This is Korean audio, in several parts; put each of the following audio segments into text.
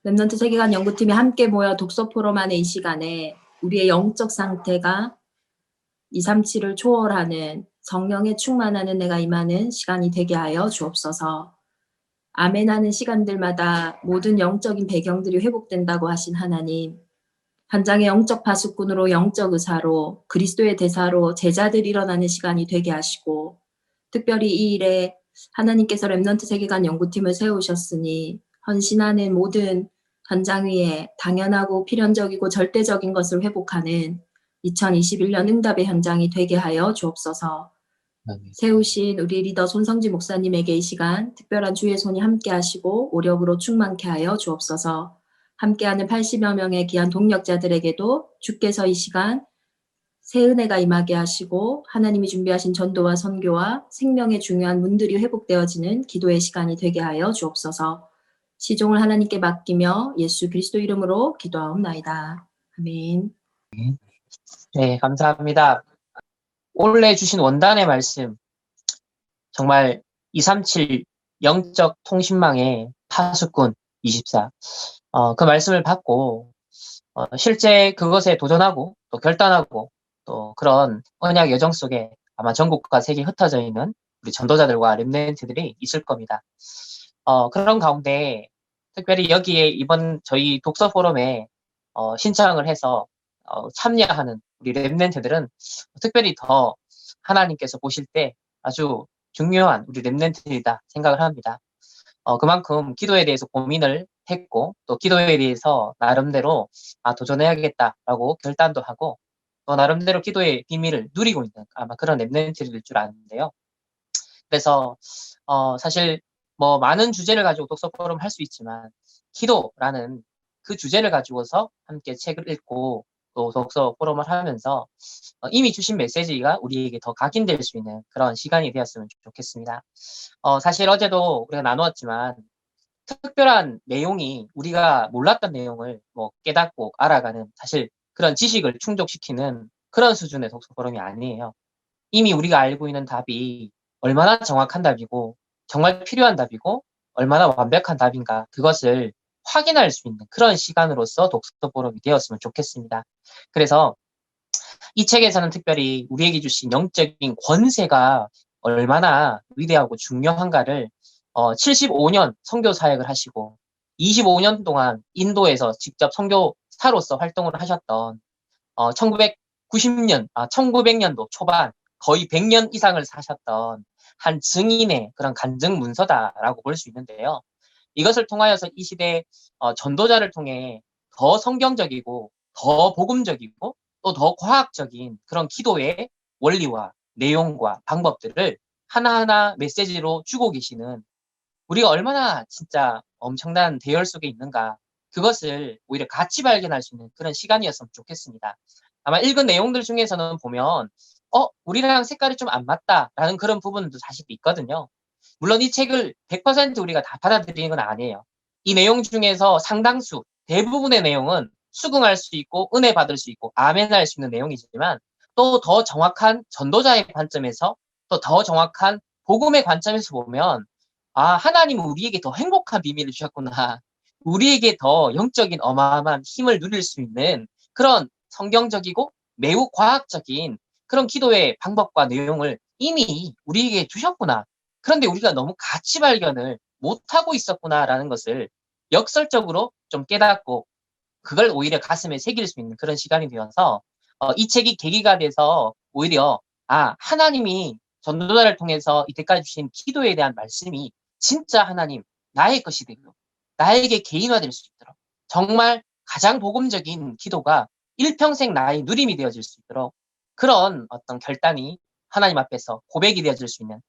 랩넌트 세계관 연구팀이 함께 모여 독서 포럼하는 이 시간에 우리의 영적 상태가 237을 초월하는 성령에 충만하는 내가 임하는 시간이 되게 하여 주옵소서. 아멘하는 시간들마다 모든 영적인 배경들이 회복된다고 하신 하나님, 현장의 영적 파수꾼으로 영적 의사로 그리스도의 대사로 제자들이 일어나는 시간이 되게 하시고, 특별히 이 일에 하나님께서 랩넌트 세계관 연구팀을 세우셨으니 헌신하는 모든 현장 위에 당연하고 필연적이고 절대적인 것을 회복하는 2021년 응답의 현장이 되게 하여 주옵소서. 세우신 우리 리더 손성지 목사님에게 이 시간 특별한 주의 손이 함께 하시고 오력으로 충만케 하여 주옵소서. 함께하는 80여 명의 귀한 동력자들에게도 주께서 이 시간 새 은혜가 임하게 하시고 하나님이 준비하신 전도와 선교와 생명의 중요한 문들이 회복되어지는 기도의 시간이 되게 하여 주옵소서. 시종을 하나님께 맡기며 예수 그리스도 이름으로 기도하옵나이다. 아멘. 네, 감사합니다. 올해 주신 원단의 말씀, 정말 237 영적 통신망의 파수꾼 24, 그 말씀을 받고 실제 그것에 도전하고 또 결단하고 또 그런 언약 여정 속에 아마 전국과 세계에 흩어져 있는 우리 전도자들과 렘넌트들이 있을 겁니다. 그런 가운데 특별히 여기에 이번 저희 독서 포럼에 신청을 해서 참여하는 우리 렘넌트들은 특별히 더 하나님께서 보실 때 아주 중요한 우리 렘넌트이다 생각을 합니다. 그만큼 기도에 대해서 고민을 했고 또 기도에 대해서 나름대로 도전해야겠다라고 결단도 하고 또 나름대로 기도의 비밀을 누리고 있는 아마 그런 렘넌트일 줄 아는데요. 그래서 사실 뭐 많은 주제를 가지고 독서 포럼 할 수 있지만 기도라는 그 주제를 가지고서 함께 책을 읽고 또 독서 포럼을 하면서 이미 주신 메시지가 우리에게 더 각인될 수 있는 그런 시간이 되었으면 좋겠습니다. 사실 어제도 우리가 나누었지만 특별한 내용이 우리가 몰랐던 내용을 뭐 깨닫고 알아가는 사실 그런 지식을 충족시키는 그런 수준의 독서 포럼이 아니에요. 이미 우리가 알고 있는 답이 얼마나 정확한 답이고 정말 필요한 답이고 얼마나 완벽한 답인가 그것을 확인할 수 있는 그런 시간으로서 독서 포럼이 되었으면 좋겠습니다. 그래서 이 책에서는 특별히 우리에게 주신 영적인 권세가 얼마나 위대하고 중요한가를 75년 선교 사역을 하시고 25년 동안 인도에서 직접 선교사로서 활동을 하셨던 1900년도 초반 거의 100년 이상을 사셨던 한 증인의 그런 간증 문서다라고 볼 수 있는데요. 이것을 통하여서 이 시대 전도자를 통해 더 성경적이고 더 복음적이고 또 더 과학적인 그런 기도의 원리와 내용과 방법들을 하나하나 메시지로 주고 계시는 우리가 얼마나 진짜 엄청난 대열 속에 있는가 그것을 오히려 같이 발견할 수 있는 그런 시간이었으면 좋겠습니다. 아마 읽은 내용들 중에서는 보면 우리랑 색깔이 좀 안 맞다라는 그런 부분도 사실 있거든요. 물론 이 책을 100% 우리가 다 받아들이는 건 아니에요. 이 내용 중에서 상당수, 대부분의 내용은 수긍할 수 있고 은혜 받을 수 있고 아멘할 수 있는 내용이지만 또 더 정확한 전도자의 관점에서 또 더 정확한 복음의 관점에서 보면 하나님은 우리에게 더 행복한 비밀을 주셨구나. 우리에게 더 영적인 어마어마한 힘을 누릴 수 있는 그런 성경적이고 매우 과학적인 그런 기도의 방법과 내용을 이미 우리에게 주셨구나. 그런데 우리가 너무 가치 발견을 못하고 있었구나라는 것을 역설적으로 좀 깨닫고 그걸 오히려 가슴에 새길 수 있는 그런 시간이 되어서 이 책이 계기가 돼서 오히려 하나님이 전도자를 통해서 이때까지 주신 기도에 대한 말씀이 진짜 하나님 나의 것이 되고 나에게 개인화될 수 있도록 정말 가장 복음적인 기도가 일평생 나의 누림이 되어질 수 있도록 그런 어떤 결단이 하나님 앞에서 고백이 되어질 수 있는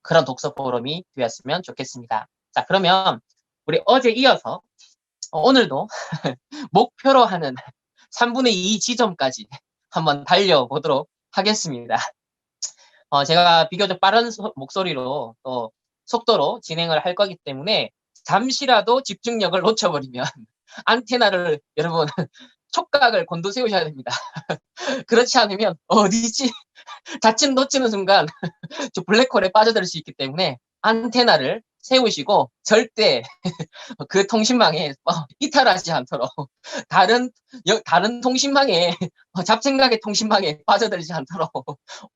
그런 독서 포럼이 되었으면 좋겠습니다. 자, 그러면 우리 어제 이어서 오늘도 목표로 하는 3분의 2 지점까지 한번 달려보도록 하겠습니다. 제가 비교적 빠른 목소리로 또 속도로 진행을 할 거기 때문에 잠시라도 집중력을 놓쳐버리면 안테나를 여러분 촉각을 곤두세우셔야 됩니다. 그렇지 않으면 어디지? 자칫 놓치는 순간 저 블랙홀에 빠져들 수 있기 때문에 안테나를 세우시고 절대 그 통신망에 이탈하지 않도록 다른 통신망에 잡생각의 통신망에 빠져들지 않도록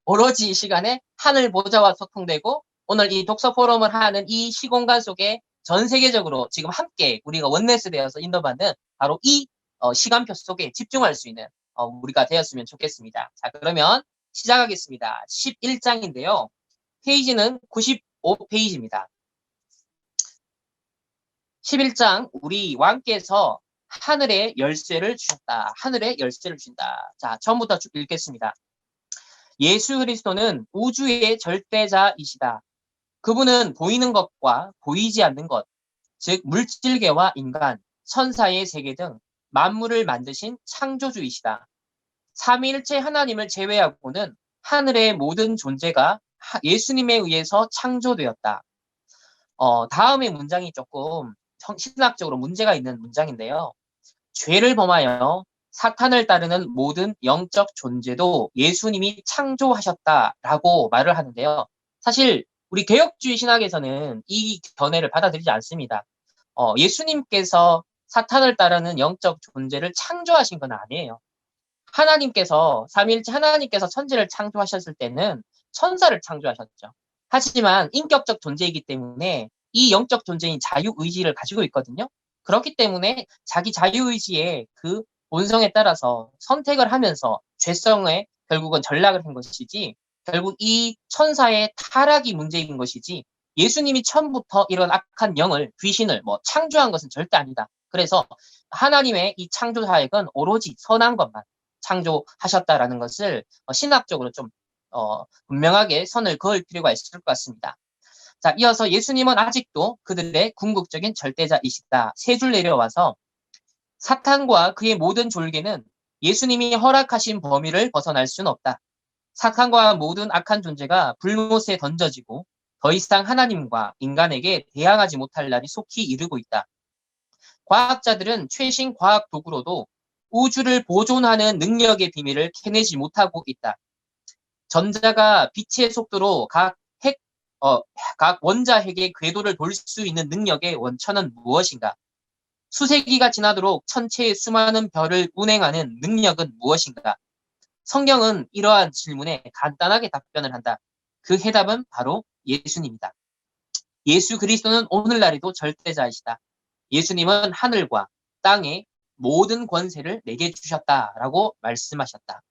오로지 이 시간에 하늘 보좌와 소통되고 오늘 이 독서 포럼을 하는 이 시공간 속에 전 세계적으로 지금 함께 우리가 원네스 되어서 인도받는 바로 이 시간표 속에 집중할 수 있는 우리가 되었으면 좋겠습니다. 자, 그러면 시작하겠습니다. 11장인데요. 페이지는 95페이지입니다. 11장 우리 왕께서 하늘의 열쇠를 주셨다. 하늘의 열쇠를 주신다. 자, 처음부터 쭉 읽겠습니다. 예수 그리스도는 우주의 절대자이시다. 그분은 보이는 것과 보이지 않는 것, 즉 물질계와 인간, 천사의 세계 등 만물을 만드신 창조주이시다. 삼위일체 하나님을 제외하고는 하늘의 모든 존재가 예수님에 의해서 창조되었다. 다음의 문장이 조금 신학적으로 문제가 있는 문장인데요. 죄를 범하여 사탄을 따르는 모든 영적 존재도 예수님이 창조하셨다라고 말을 하는데요. 사실 우리 개혁주의 신학에서는 이 견해를 받아들이지 않습니다. 예수님께서 사탄을 따르는 영적 존재를 창조하신 건 아니에요. 하나님께서 삼위일체 하나님께서 천지를 창조하셨을 때는 천사를 창조하셨죠. 하지만 인격적 존재이기 때문에 이 영적 존재인 자유의지를 가지고 있거든요. 그렇기 때문에 자기 자유의지의 그 본성에 따라서 선택을 하면서 죄성에 결국은 전락을 한 것이지 결국 이 천사의 타락이 문제인 것이지 예수님이 처음부터 이런 악한 영을 귀신을 창조한 것은 절대 아니다. 그래서 하나님의 이 창조 사역은 오로지 선한 것만 창조하셨다라는 것을 신학적으로 좀 분명하게 선을 그을 필요가 있을 것 같습니다. 자, 이어서 예수님은 아직도 그들의 궁극적인 절대자이시다. 세 줄 내려와서 사탄과 그의 모든 졸개는 예수님이 허락하신 범위를 벗어날 수는 없다. 사탄과 모든 악한 존재가 불못에 던져지고 더 이상 하나님과 인간에게 대항하지 못할 날이 속히 이르고 있다. 과학자들은 최신 과학 도구로도 우주를 보존하는 능력의 비밀을 캐내지 못하고 있다. 전자가 빛의 속도로 각 원자 핵의 궤도를 돌 수 있는 능력의 원천은 무엇인가? 수세기가 지나도록 천체의 수많은 별을 운행하는 능력은 무엇인가? 성경은 이러한 질문에 간단하게 답변을 한다. 그 해답은 바로 예수님이다. 예수 그리스도는 오늘날에도 절대자이시다. 예수님은 하늘과 땅의 모든 권세를 내게 주셨다라고 말씀하셨다.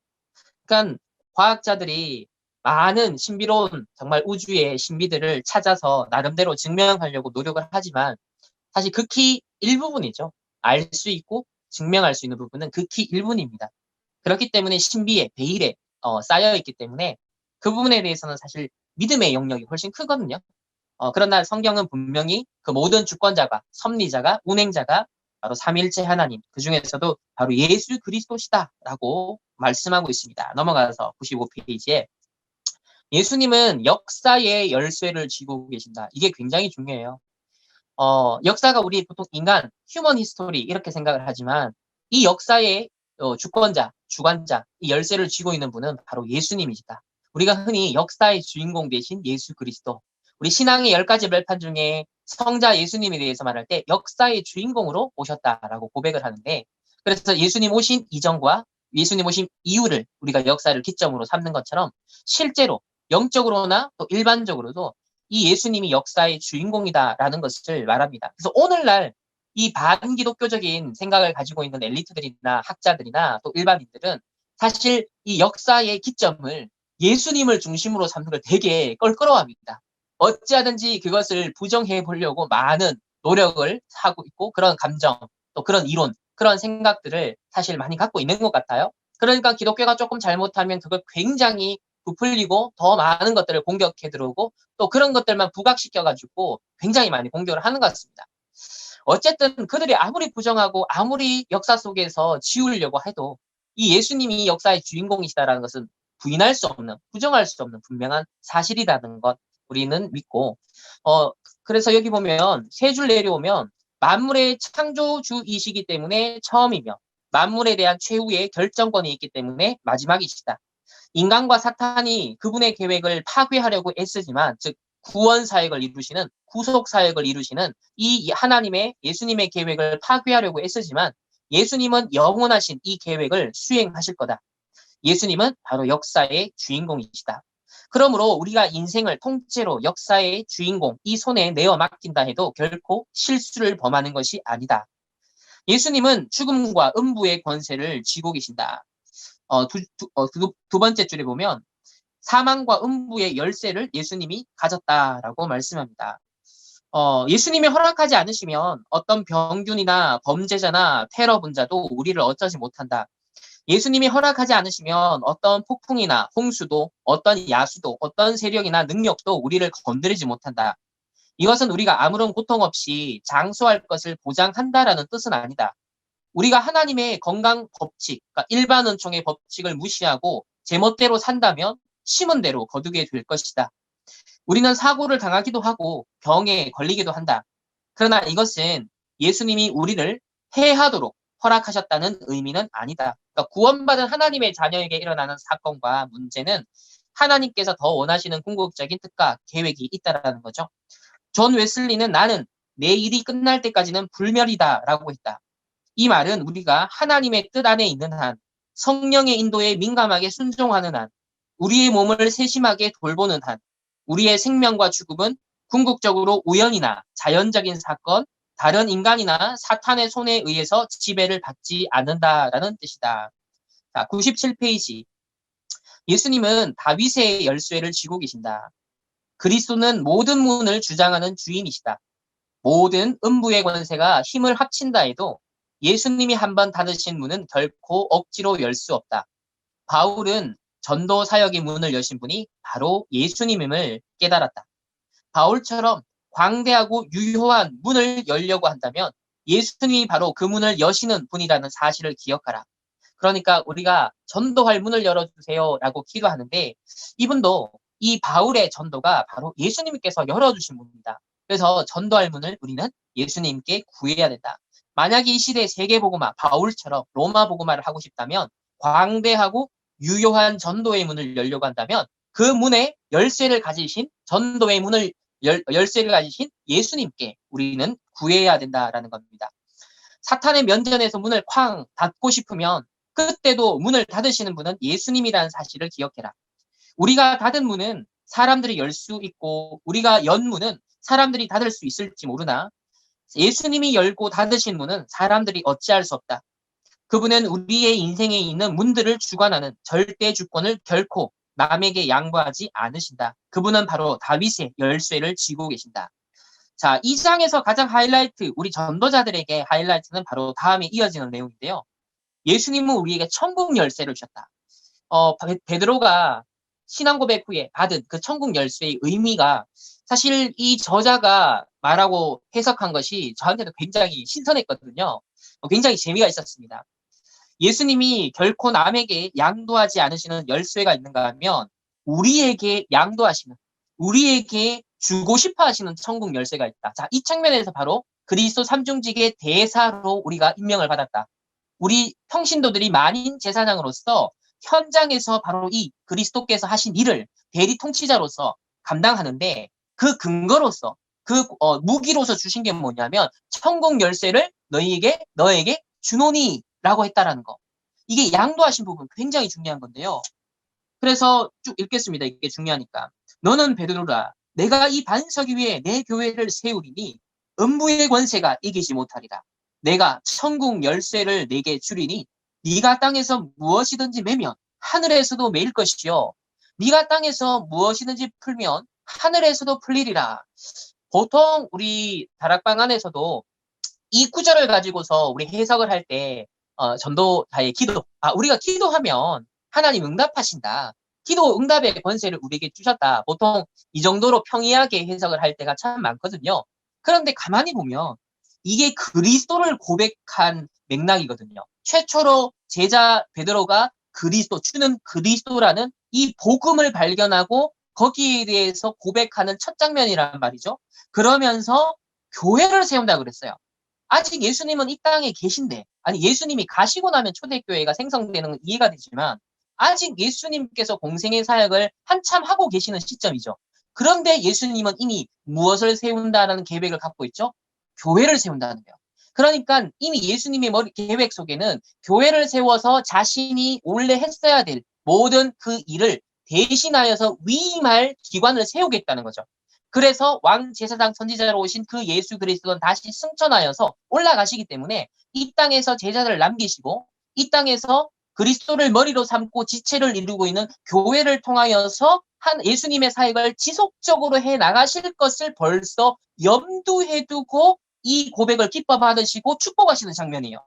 그러니까 과학자들이 많은 신비로운 정말 우주의 신비들을 찾아서 나름대로 증명하려고 노력을 하지만 사실 극히 일부분이죠. 알 수 있고 증명할 수 있는 부분은 극히 일부분입니다. 그렇기 때문에 신비에 베일에 쌓여 있기 때문에 그 부분에 대해서는 사실 믿음의 영역이 훨씬 크거든요. 그러나 성경은 분명히 그 모든 주권자가 섭리자가 운행자가 바로 삼위일체 하나님 그 중에서도 바로 예수 그리스도시다라고 말씀하고 있습니다. 넘어가서 95페이지에 예수님은 역사의 열쇠를 쥐고 계신다. 이게 굉장히 중요해요. 역사가 우리 보통 인간, 휴먼 히스토리 이렇게 생각을 하지만 이 역사의 주권자, 주관자, 이 열쇠를 쥐고 있는 분은 바로 예수님이시다. 우리가 흔히 역사의 주인공 되신 예수 그리스도, 우리 신앙의 10가지 멸판 중에 성자 예수님에 대해서 말할 때 역사의 주인공으로 오셨다라고 고백을 하는데 그래서 예수님 오신 이전과 예수님 오신 이후를 우리가 역사를 기점으로 삼는 것처럼 실제로 영적으로나 또 일반적으로도 이 예수님이 역사의 주인공이다라는 것을 말합니다. 그래서 오늘날 이 반기독교적인 생각을 가지고 있는 엘리트들이나 학자들이나 또 일반인들은 사실 이 역사의 기점을 예수님을 중심으로 삼는 걸 되게 껄끄러워합니다. 어찌하든지 그것을 부정해 보려고 많은 노력을 하고 있고 그런 감정, 또 그런 이론, 그런 생각들을 사실 많이 갖고 있는 것 같아요. 그러니까 기독교가 조금 잘못하면 그걸 굉장히 부풀리고 더 많은 것들을 공격해 들어오고 또 그런 것들만 부각시켜가지고 굉장히 많이 공격을 하는 것 같습니다. 어쨌든 그들이 아무리 부정하고 아무리 역사 속에서 지우려고 해도 이 예수님이 역사의 주인공이시다라는 것은 부인할 수 없는, 부정할 수 없는 분명한 사실이라는 것 우리는 믿고 그래서 여기 보면 세 줄 내려오면 만물의 창조주이시기 때문에 처음이며 만물에 대한 최후의 결정권이 있기 때문에 마지막이시다. 인간과 사탄이 그분의 계획을 파괴하려고 애쓰지만 즉 구원 사역을 이루시는, 구속 사역을 이루시는 이 하나님의, 예수님의 계획을 파괴하려고 애쓰지만 예수님은 영원하신 이 계획을 수행하실 거다. 예수님은 바로 역사의 주인공이시다. 그러므로 우리가 인생을 통째로 역사의 주인공, 이 손에 내어 맡긴다 해도 결코 실수를 범하는 것이 아니다. 예수님은 죽음과 음부의 권세를 쥐고 계신다. 두 번째 줄에 보면 사망과 음부의 열쇠를 예수님이 가졌다라고 말씀합니다. 예수님이 허락하지 않으시면 어떤 병균이나 범죄자나 테러 분자도 우리를 어쩌지 못한다. 예수님이 허락하지 않으시면 어떤 폭풍이나 홍수도, 어떤 야수도, 어떤 세력이나 능력도 우리를 건드리지 못한다. 이것은 우리가 아무런 고통 없이 장수할 것을 보장한다라는 뜻은 아니다. 우리가 하나님의 건강 법칙, 그러니까 일반 은총의 법칙을 무시하고 제멋대로 산다면 심은 대로 거두게 될 것이다. 우리는 사고를 당하기도 하고 병에 걸리기도 한다. 그러나 이것은 예수님이 우리를 해하도록 허락하셨다는 의미는 아니다. 그러니까 구원받은 하나님의 자녀에게 일어나는 사건과 문제는 하나님께서 더 원하시는 궁극적인 뜻과 계획이 있다라는 거죠. 존 웨슬리는 나는 내 일이 끝날 때까지는 불멸이다라고 했다. 이 말은 우리가 하나님의 뜻 안에 있는 한, 성령의 인도에 민감하게 순종하는 한, 우리의 몸을 세심하게 돌보는 한, 우리의 생명과 죽음은 궁극적으로 우연이나 자연적인 사건, 다른 인간이나 사탄의 손에 의해서 지배를 받지 않는다라는 뜻이다. 자, 97페이지. 예수님은 다윗의 열쇠를 쥐고 계신다. 그리스도는 모든 문을 주장하는 주인이시다. 모든 음부의 권세가 힘을 합친다 해도 예수님이 한번 닫으신 문은 결코 억지로 열 수 없다. 바울은 전도 사역의 문을 여신 분이 바로 예수님임을 깨달았다. 바울처럼 광대하고 유효한 문을 열려고 한다면 예수님이 바로 그 문을 여시는 분이라는 사실을 기억하라. 그러니까 우리가 전도할 문을 열어주세요라고 기도하는데 이분도 이 바울의 전도가 바로 예수님께서 열어주신 문입니다. 그래서 전도할 문을 우리는 예수님께 구해야 된다. 만약에 이 시대 세계복음화 바울처럼 로마 복음화를 하고 싶다면 광대하고 유효한 전도의 문을 열려고 한다면 그 문에 열쇠를 가지신 전도의 문을 열쇠를 가지신 예수님께 우리는 구해야 된다라는 겁니다. 사탄의 면전에서 문을 쾅 닫고 싶으면 그때도 문을 닫으시는 분은 예수님이라는 사실을 기억해라. 우리가 닫은 문은 사람들이 열 수 있고 우리가 연 문은 사람들이 닫을 수 있을지 모르나 예수님이 열고 닫으신 문은 사람들이 어찌할 수 없다. 그분은 우리의 인생에 있는 문들을 주관하는 절대 주권을 결코 남에게 양보하지 않으신다. 그분은 바로 다윗의 열쇠를 쥐고 계신다. 자, 이 장에서 가장 하이라이트, 우리 전도자들에게 하이라이트는 바로 다음에 이어지는 내용인데요. 예수님은 우리에게 천국 열쇠를 주셨다. 베드로가 신앙 고백 후에 받은 그 천국 열쇠의 의미가 사실 이 저자가 말하고 해석한 것이 저한테도 굉장히 신선했거든요. 굉장히 재미가 있었습니다. 예수님이 결코 남에게 양도하지 않으시는 열쇠가 있는가 하면 우리에게 양도하시는, 우리에게 주고 싶어 하시는 천국 열쇠가 있다. 자, 이 측면에서 바로 그리스도 삼중직의 대사로 우리가 임명을 받았다. 우리 평신도들이 만인 제사장으로서 현장에서 바로 이 그리스도께서 하신 일을 대리 통치자로서 감당하는데 그 근거로서 그 무기로서 주신 게 뭐냐면 천국 열쇠를 너에게 주노니라고 했다라는 거. 이게 양도하신 부분 굉장히 중요한 건데요. 그래서 쭉 읽겠습니다. 이게 중요하니까. 너는 베드로라. 내가 이 반석 위에 내 교회를 세우리니 음부의 권세가 이기지 못하리라. 내가 천국 열쇠를 내게 주리니 네가 땅에서 무엇이든지 매면 하늘에서도 매일 것이요. 네가 땅에서 무엇이든지 풀면 하늘에서도 풀리리라. 보통 우리 다락방 안에서도 이 구절을 가지고서 우리 해석을 할 때 전도자의 기도, 우리가 기도하면 하나님 응답하신다. 기도 응답의 권세를 우리에게 주셨다. 보통 이 정도로 평이하게 해석을 할 때가 참 많거든요. 그런데 가만히 보면 이게 그리스도를 고백한 맥락이거든요. 최초로 제자 베드로가 그리스도, 주는 그리스도라는 이 복음을 발견하고 거기에 대해서 고백하는 첫 장면이란 말이죠. 그러면서 교회를 세운다고 그랬어요. 아직 예수님은 이 땅에 계신데, 아니 예수님이 가시고 나면 초대교회가 생성되는 건 이해가 되지만 아직 예수님께서 공생의 사역을 한참 하고 계시는 시점이죠. 그런데 예수님은 이미 무엇을 세운다는 계획을 갖고 있죠? 교회를 세운다는 거예요. 그러니까 이미 예수님의 계획 속에는 교회를 세워서 자신이 원래 했어야 될 모든 그 일을 대신하여서 위임할 기관을 세우겠다는 거죠. 그래서 왕 제사장 선지자로 오신 그 예수 그리스도는 다시 승천하여서 올라가시기 때문에 이 땅에서 제자를 남기시고 이 땅에서 그리스도를 머리로 삼고 지체를 이루고 있는 교회를 통하여서 한 예수님의 사역을 지속적으로 해 나가실 것을 벌써 염두에 두고 이 고백을 기뻐 받으시고 축복하시는 장면이에요.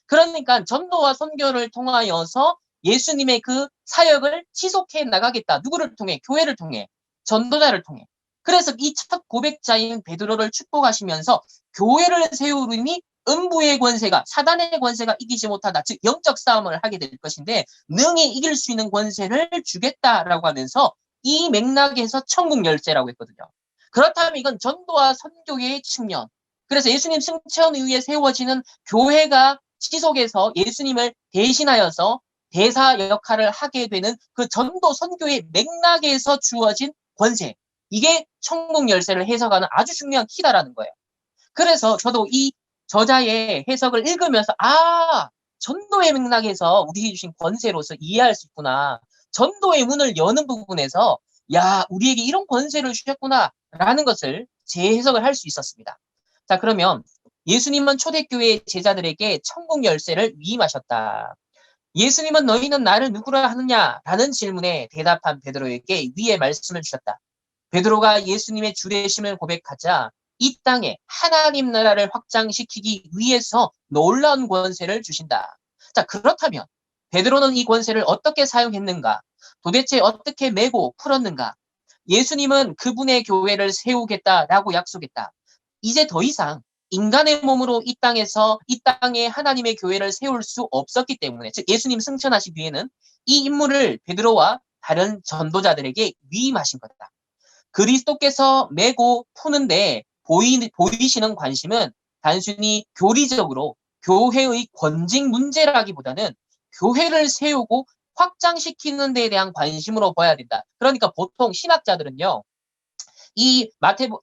그러니까 전도와 선교를 통하여서 예수님의 그 사역을 지속해 나가겠다. 누구를 통해? 교회를 통해. 전도자를 통해. 그래서 이 첫 고백자인 베드로를 축복하시면서 교회를 세우리니 음부의 권세가 사단의 권세가 이기지 못하다. 즉 영적 싸움을 하게 될 것인데 능히 이길 수 있는 권세를 주겠다라고 하면서 이 맥락에서 천국 열쇠라고 했거든요. 그렇다면 이건 전도와 선교의 측면. 그래서 예수님 승천 이후에 세워지는 교회가 지속해서 예수님을 대신하여서 대사 역할을 하게 되는 그 전도 선교의 맥락에서 주어진 권세. 이게 천국 열쇠를 해석하는 아주 중요한 키다라는 거예요. 그래서 저도 이 저자의 해석을 읽으면서 전도의 맥락에서 우리에게 주신 권세로서 이해할 수 있구나. 전도의 문을 여는 부분에서 우리에게 이런 권세를 주셨구나 라는 것을 재해석을 할 수 있었습니다. 자, 그러면 예수님은 초대교회 제자들에게 천국 열쇠를 위임하셨다. 예수님은 너희는 나를 누구라 하느냐라는 질문에 대답한 베드로에게 위의 말씀을 주셨다. 베드로가 예수님의 주되심을 고백하자 이 땅에 하나님 나라를 확장시키기 위해서 놀라운 권세를 주신다. 자, 그렇다면 베드로는 이 권세를 어떻게 사용했는가? 도대체 어떻게 메고 풀었는가? 예수님은 그분의 교회를 세우겠다라고 약속했다. 이제 더 이상 인간의 몸으로 이 땅에 하나님의 교회를 세울 수 없었기 때문에, 즉 예수님 승천하신 뒤에는 이 임무를 베드로와 다른 전도자들에게 위임하신 거다. 그리스도께서 메고 푸는데 보이시는 관심은 단순히 교리적으로 교회의 권직 문제라기보다는 교회를 세우고 확장시키는 데에 대한 관심으로 봐야 된다. 그러니까 보통 신학자들은요, 이 마태복음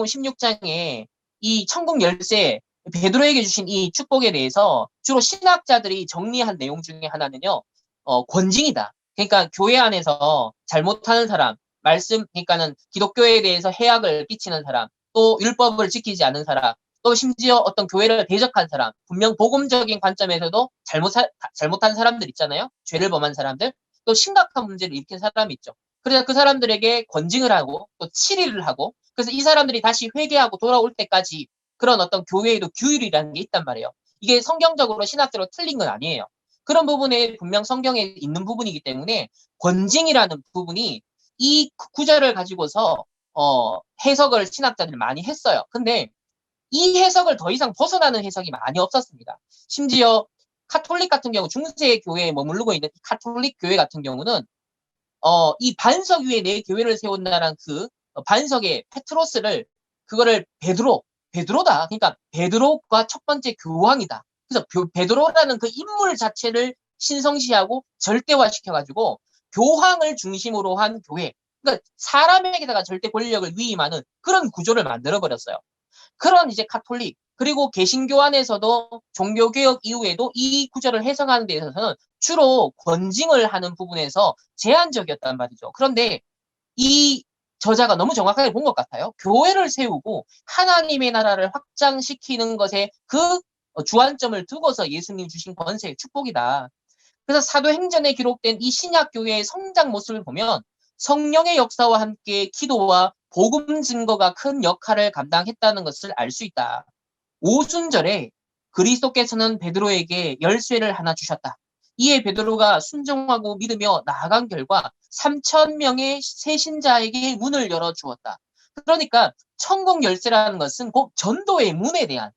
16장에 이 천국 열쇠 베드로에게 주신 이 축복에 대해서 주로 신학자들이 정리한 내용 중에 하나는요, 권징이다. 그러니까 교회 안에서 잘못하는 사람, 그러니까는 기독교에 대해서 해악을 끼치는 사람, 또 율법을 지키지 않는 사람, 또 심지어 어떤 교회를 대적한 사람, 분명 복음적인 관점에서도 잘못한 사람들 있잖아요. 죄를 범한 사람들, 또 심각한 문제를 일으킨 사람이 있죠. 그래서 그 사람들에게 권징을 하고 또 치리를 하고, 그래서 이 사람들이 다시 회개하고 돌아올 때까지 그런 어떤 교회에도 규율이라는 게 있단 말이에요. 이게 성경적으로 신학적으로 틀린 건 아니에요. 그런 부분에 분명 성경에 있는 부분이기 때문에 권징이라는 부분이 이 구절을 가지고서 해석을 신학자들이 많이 했어요. 근데 이 해석을 더 이상 벗어나는 해석이 많이 없었습니다. 심지어 카톨릭 같은 경우, 중세 교회에 머무르고 있는 카톨릭 교회 같은 경우는 이 반석 위에 내 교회를 세운다는 그 반석의 페트로스를, 그거를 베드로다. 그러니까 베드로가 첫 번째 교황이다. 그래서 베드로라는 그 인물 자체를 신성시하고 절대화시켜가지고 교황을 중심으로 한 교회. 그러니까 사람에게다가 절대 권력을 위임하는 그런 구조를 만들어버렸어요. 그런 이제 카톨릭, 그리고 개신교 안에서도 종교개혁 이후에도 이 구절을 해석하는 데 있어서는 주로 권징을 하는 부분에서 제한적이었단 말이죠. 그런데 이 저자가 너무 정확하게 본 것 같아요. 교회를 세우고 하나님의 나라를 확장시키는 것에 그 주안점을 두고서 예수님 주신 권세의 축복이다. 그래서 사도행전에 기록된 이 신약교회의 성장 모습을 보면 성령의 역사와 함께 기도와 복음 증거가 큰 역할을 감당했다는 것을 알 수 있다. 오순절에 그리스도께서는 베드로에게 열쇠를 하나 주셨다. 이에 베드로가 순종하고 믿으며 나아간 결과 3,000명의 새신자에게 문을 열어주었다. 그러니까 천국 열쇠라는 것은 곧 전도의 문에 대한,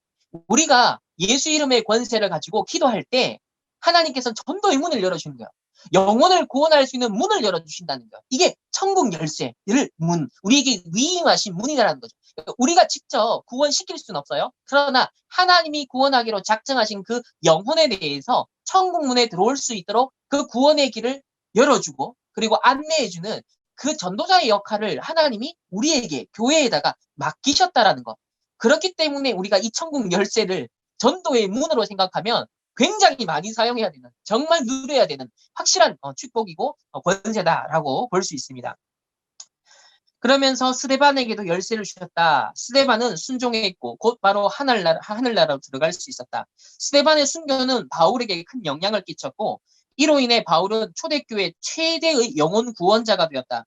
우리가 예수 이름의 권세를 가지고 기도할 때 하나님께서 전도의 문을 열어주는 거예요. 영혼을 구원할 수 있는 문을 열어주신다는 거예요. 이게 천국 열쇠를 우리에게 위임하신 문이라는 거죠. 우리가 직접 구원시킬 수는 없어요. 그러나 하나님이 구원하기로 작정하신 그 영혼에 대해서 천국 문에 들어올 수 있도록 그 구원의 길을 열어주고 그리고 안내해주는 그 전도자의 역할을 하나님이 우리에게 교회에다가 맡기셨다라는 것. 그렇기 때문에 우리가 이 천국 열쇠를 전도의 문으로 생각하면 굉장히 많이 사용해야 되는, 정말 누려야 되는 확실한 축복이고 권세다라고 볼 수 있습니다. 그러면서 스데반에게도 열쇠를 주셨다. 스데반은 순종했고 곧 바로 하늘나라로 들어갈 수 있었다. 스데반의 순교는 바울에게 큰 영향을 끼쳤고 이로 인해 바울은 초대교회 최대의 영혼 구원자가 되었다.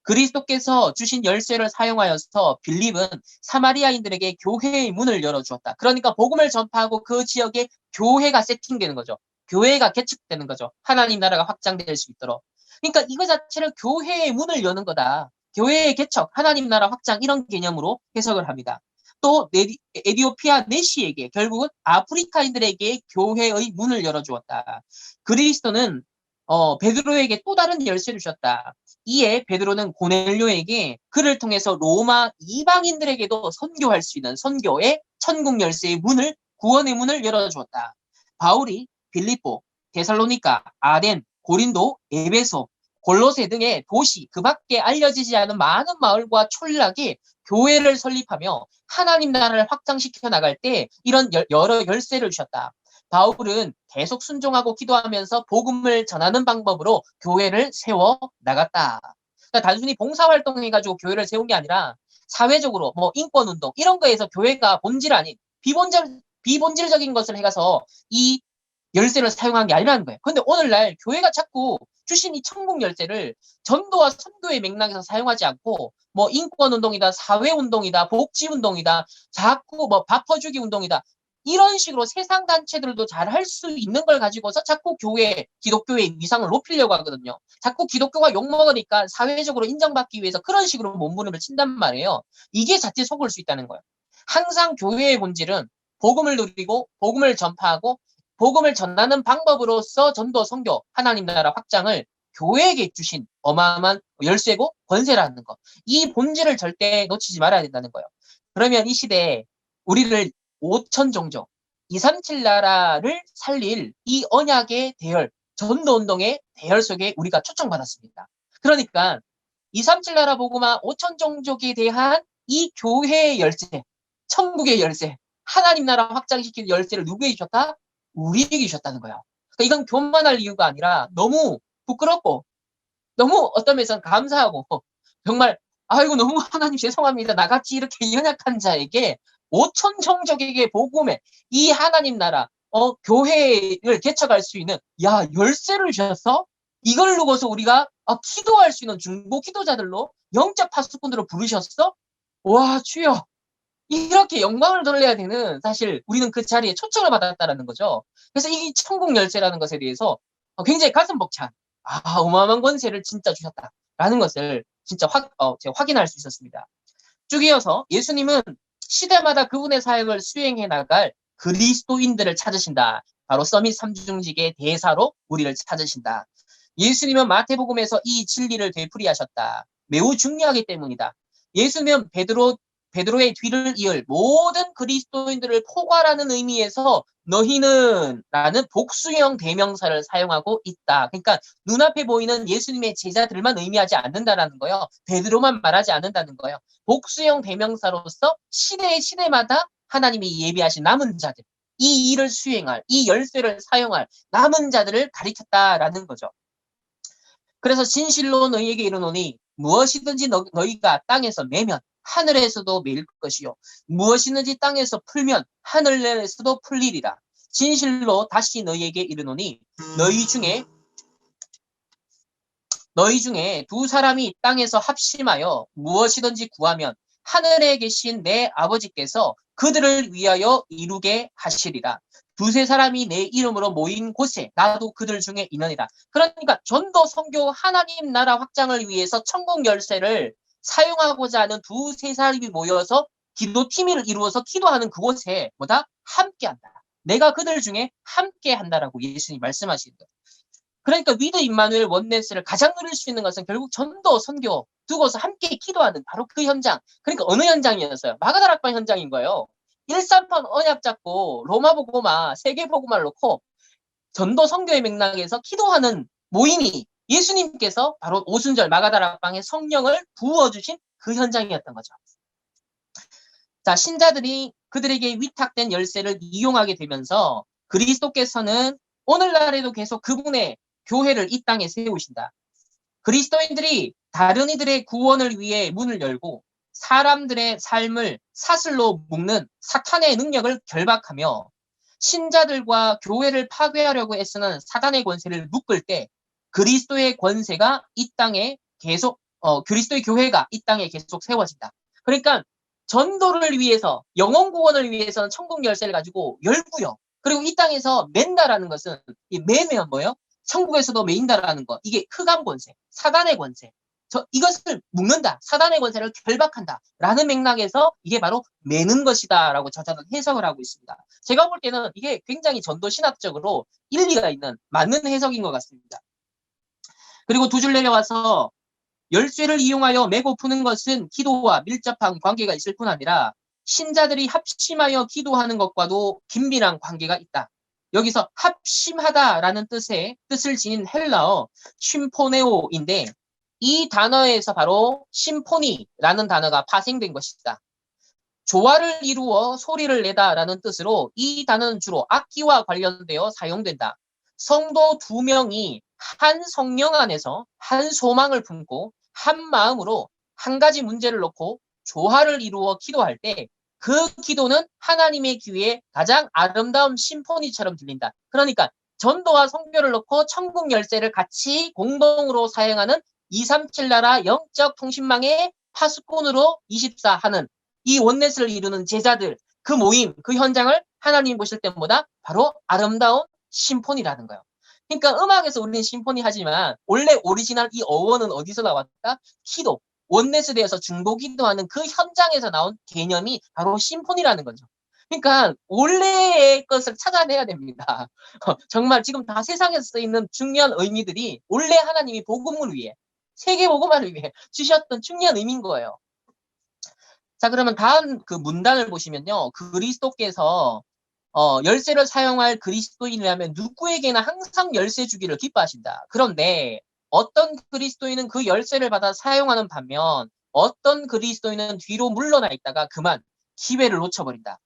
그리스도께서 주신 열쇠를 사용하여서 빌립은 사마리아인들에게 교회의 문을 열어주었다. 그러니까 복음을 전파하고 그 지역에 교회가 세팅되는 거죠. 교회가 개척되는 거죠. 하나님 나라가 확장될 수 있도록. 그러니까 이거 자체를 교회의 문을 여는 거다. 교회의 개척, 하나님 나라 확장 이런 개념으로 해석을 합니다. 또 에디오피아 내시에게 결국은 아프리카인들에게 교회의 문을 열어주었다. 그리스도는 베드로에게 또 다른 열쇠를 주셨다. 이에 베드로는 고넬료에게 그를 통해서 로마 이방인들에게도 선교할 수 있는 선교의 천국 열쇠의 문을 구원의 문을 열어주었다. 바울이 빌립보, 데살로니가, 아덴, 고린도, 에베소, 골로새 등의 도시 그 밖에 알려지지 않은 많은 마을과 촌락에 교회를 설립하며 하나님 나라를 확장시켜 나갈 때 이런 여러 열쇠를 주셨다. 바울은 계속 순종하고 기도하면서 복음을 전하는 방법으로 교회를 세워 나갔다. 그러니까 단순히 봉사활동 해가지고 교회를 세운 게 아니라 사회적으로 뭐 인권운동 이런 거에서 교회가 본질 아닌 비본질적인 것을 해가서 이 열쇠를 사용한 게 아니라는 거예요. 근데 오늘날 교회가 자꾸 주신 이 천국 열쇠를 전도와 선교의 맥락에서 사용하지 않고 뭐 인권운동이다, 사회운동이다, 복지운동이다, 자꾸 뭐 밥 퍼주기 운동이다. 이런 식으로 세상 단체들도 잘 할 수 있는 걸 가지고서 자꾸 기독교의 위상을 높이려고 하거든요. 자꾸 기독교가 욕먹으니까 사회적으로 인정받기 위해서 그런 식으로 몸부림을 친단 말이에요. 이게 자칫 속을 수 있다는 거예요. 항상 교회의 본질은 복음을 누리고 복음을 전파하고 복음을 전하는 방법으로서 전도, 선교, 하나님 나라 확장을 교회에게 주신 어마어마한 열쇠고 권세라는 것. 이 본질을 절대 놓치지 말아야 된다는 거예요. 그러면 이 시대에 우리를 5천 종족, 237 나라를 살릴 이 언약의 대열, 전도운동의 대열 속에 우리가 초청받았습니다. 그러니까 237 나라 복음화 5천 종족에 대한 이 교회의 열쇠, 천국의 열쇠, 하나님 나라 확장시키는 열쇠를 누구에게 주셨다? 우리에게 주셨다는 거예요. 그러니까 이건 교만할 이유가 아니라 너무 부끄럽고 너무 어떤 면에서는 감사하고 정말 아이고 너무 하나님 죄송합니다. 나같이 이렇게 연약한 자에게 5천 종족에게 복음의 이 하나님 나라 교회를 개척할 수 있는 열쇠를 주셨어? 이걸 두고서 우리가 기도할 수 있는 중보 기도자들로 영적 파수꾼들을 부르셨어? 와 주여 이렇게 영광을 돌려야 되는 사실 우리는 그 자리에 초청을 받았다라는 거죠. 그래서 이 천국 열쇠라는 것에 대해서 굉장히 가슴 벅찬 어마어마한 권세를 진짜 주셨다라는 것을 진짜 제가 확인할 수 있었습니다. 쭉 이어서 예수님은 시대마다 그분의 사역을 수행해 나갈 그리스도인들을 찾으신다. 바로 서밋 삼중직의 대사로 우리를 찾으신다. 예수님은 마태복음에서 이 진리를 되풀이하셨다. 매우 중요하기 때문이다. 예수님은 베드로의 뒤를 이을 모든 그리스도인들을 포괄하는 의미에서 너희는 라는 복수형 대명사를 사용하고 있다. 그러니까 눈앞에 보이는 예수님의 제자들만 의미하지 않는다라는 거예요. 베드로만 말하지 않는다는 거예요. 복수형 대명사로서 시대마다 하나님이 예비하신 남은 자들, 이 일을 수행할, 이 열쇠를 사용할 남은 자들을 가리켰다라는 거죠. 그래서 진실로 너희에게 이르노니 무엇이든지 너희가 땅에서 매면 하늘에서도 매일 것이요 무엇이든지 땅에서 풀면 하늘에서도 풀리리라. 진실로 다시 너희에게 이르노니 너희 중에 두 사람이 땅에서 합심하여 무엇이든지 구하면 하늘에 계신 내 아버지께서 그들을 위하여 이루게 하시리라. 두세 사람이 내 이름으로 모인 곳에 나도 그들 중에 있느니라. 그러니까 전도, 선교, 하나님 나라 확장을 위해서 천국 열쇠를 사용하고자 하는 두세 사람이 모여서 기도팀을 이루어서 기도하는 그곳에 함께한다. 내가 그들 중에 함께한다라고 예수님이 말씀하시는 거예요. 그러니까 위드 임마누엘 원네스를 가장 누릴 수 있는 것은 결국 전도, 선교 두고서 함께 기도하는 바로 그 현장. 그러니까 어느 현장이었어요? 마가다락방 현장인 거예요. 138 언약 잡고 로마 복음화, 세계 복음화를 놓고 전도, 선교의 맥락에서 기도하는 모임이 예수님께서 바로 오순절 마가다락방에 성령을 부어주신 그 현장이었던 거죠. 자, 신자들이 그들에게 위탁된 열쇠를 이용하게 되면서 그리스도께서는 오늘날에도 계속 그분의 교회를 이 땅에 세우신다. 그리스도인들이 다른 이들의 구원을 위해 문을 열고 사람들의 삶을 사슬로 묶는 사탄의 능력을 결박하며 신자들과 교회를 파괴하려고 애쓰는 사단의 권세를 묶을 때 그리스도의 권세가 이 땅에 계속 그리스도의 교회가 이 땅에 계속 세워진다. 그러니까 전도를 위해서 영혼 구원을 위해서는 천국 열쇠를 가지고 열고요. 그리고 이 땅에서 맨다라는 것은 이 매면 뭐예요? 천국에서도 매인다라는 거. 이게 흑암 권세, 사단의 권세. 이것을 묶는다. 사단의 권세를 결박한다라는 맥락에서 이게 바로 매는 것이다라고 저자는 해석을 하고 있습니다. 제가 볼 때는 이게 굉장히 전도 신학적으로 일리가 있는 맞는 해석인 것 같습니다. 그리고 두 줄 내려와서 열쇠를 이용하여 매고 푸는 것은 기도와 밀접한 관계가 있을 뿐 아니라 신자들이 합심하여 기도하는 것과도 긴밀한 관계가 있다. 여기서 합심하다라는 뜻을 지닌 헬라어 쉼포네오인데 이 단어에서 바로 심포니라는 단어가 파생된 것이다. 조화를 이루어 소리를 내다라는 뜻으로 이 단어는 주로 악기와 관련되어 사용된다. 성도 두 명이 한 성령 안에서 한 소망을 품고 한 마음으로 한 가지 문제를 놓고 조화를 이루어 기도할 때 그 기도는 하나님의 귀에 가장 아름다운 심포니처럼 들린다. 그러니까 전도와 선교를 놓고 천국 열쇠를 같이 공동으로 사용하는 237 나라 영적 통신망의 파수꾼으로 24 하는 이 원넷을 이루는 제자들, 그 모임, 그 현장을 하나님 보실 때보다 바로 아름다운 심포니라는 거예요. 그러니까 음악에서 우리는 심포니 하지만 원래 오리지널 이 어원은 어디서 나왔다? 기도, 원넷에 대해서 중보 기도하는 그 현장에서 나온 개념이 바로 심포니라는 거죠. 그러니까 원래의 것을 찾아내야 됩니다. 정말 지금 다 세상에서 쓰이는 중요한 의미들이 원래 하나님이 복음을 위해, 세계 복음화를 위해 주셨던 중요한 의미인 거예요. 자, 그러면 다음 그 문단을 보시면요. 그리스도께서 열쇠를 사용할 그리스도인이라면 누구에게나 항상 열쇠 주기를 기뻐하신다. 그런데 어떤 그리스도인은 그 열쇠를 받아 사용하는 반면 어떤 그리스도인은 뒤로 물러나 있다가 그만 기회를 놓쳐버린다.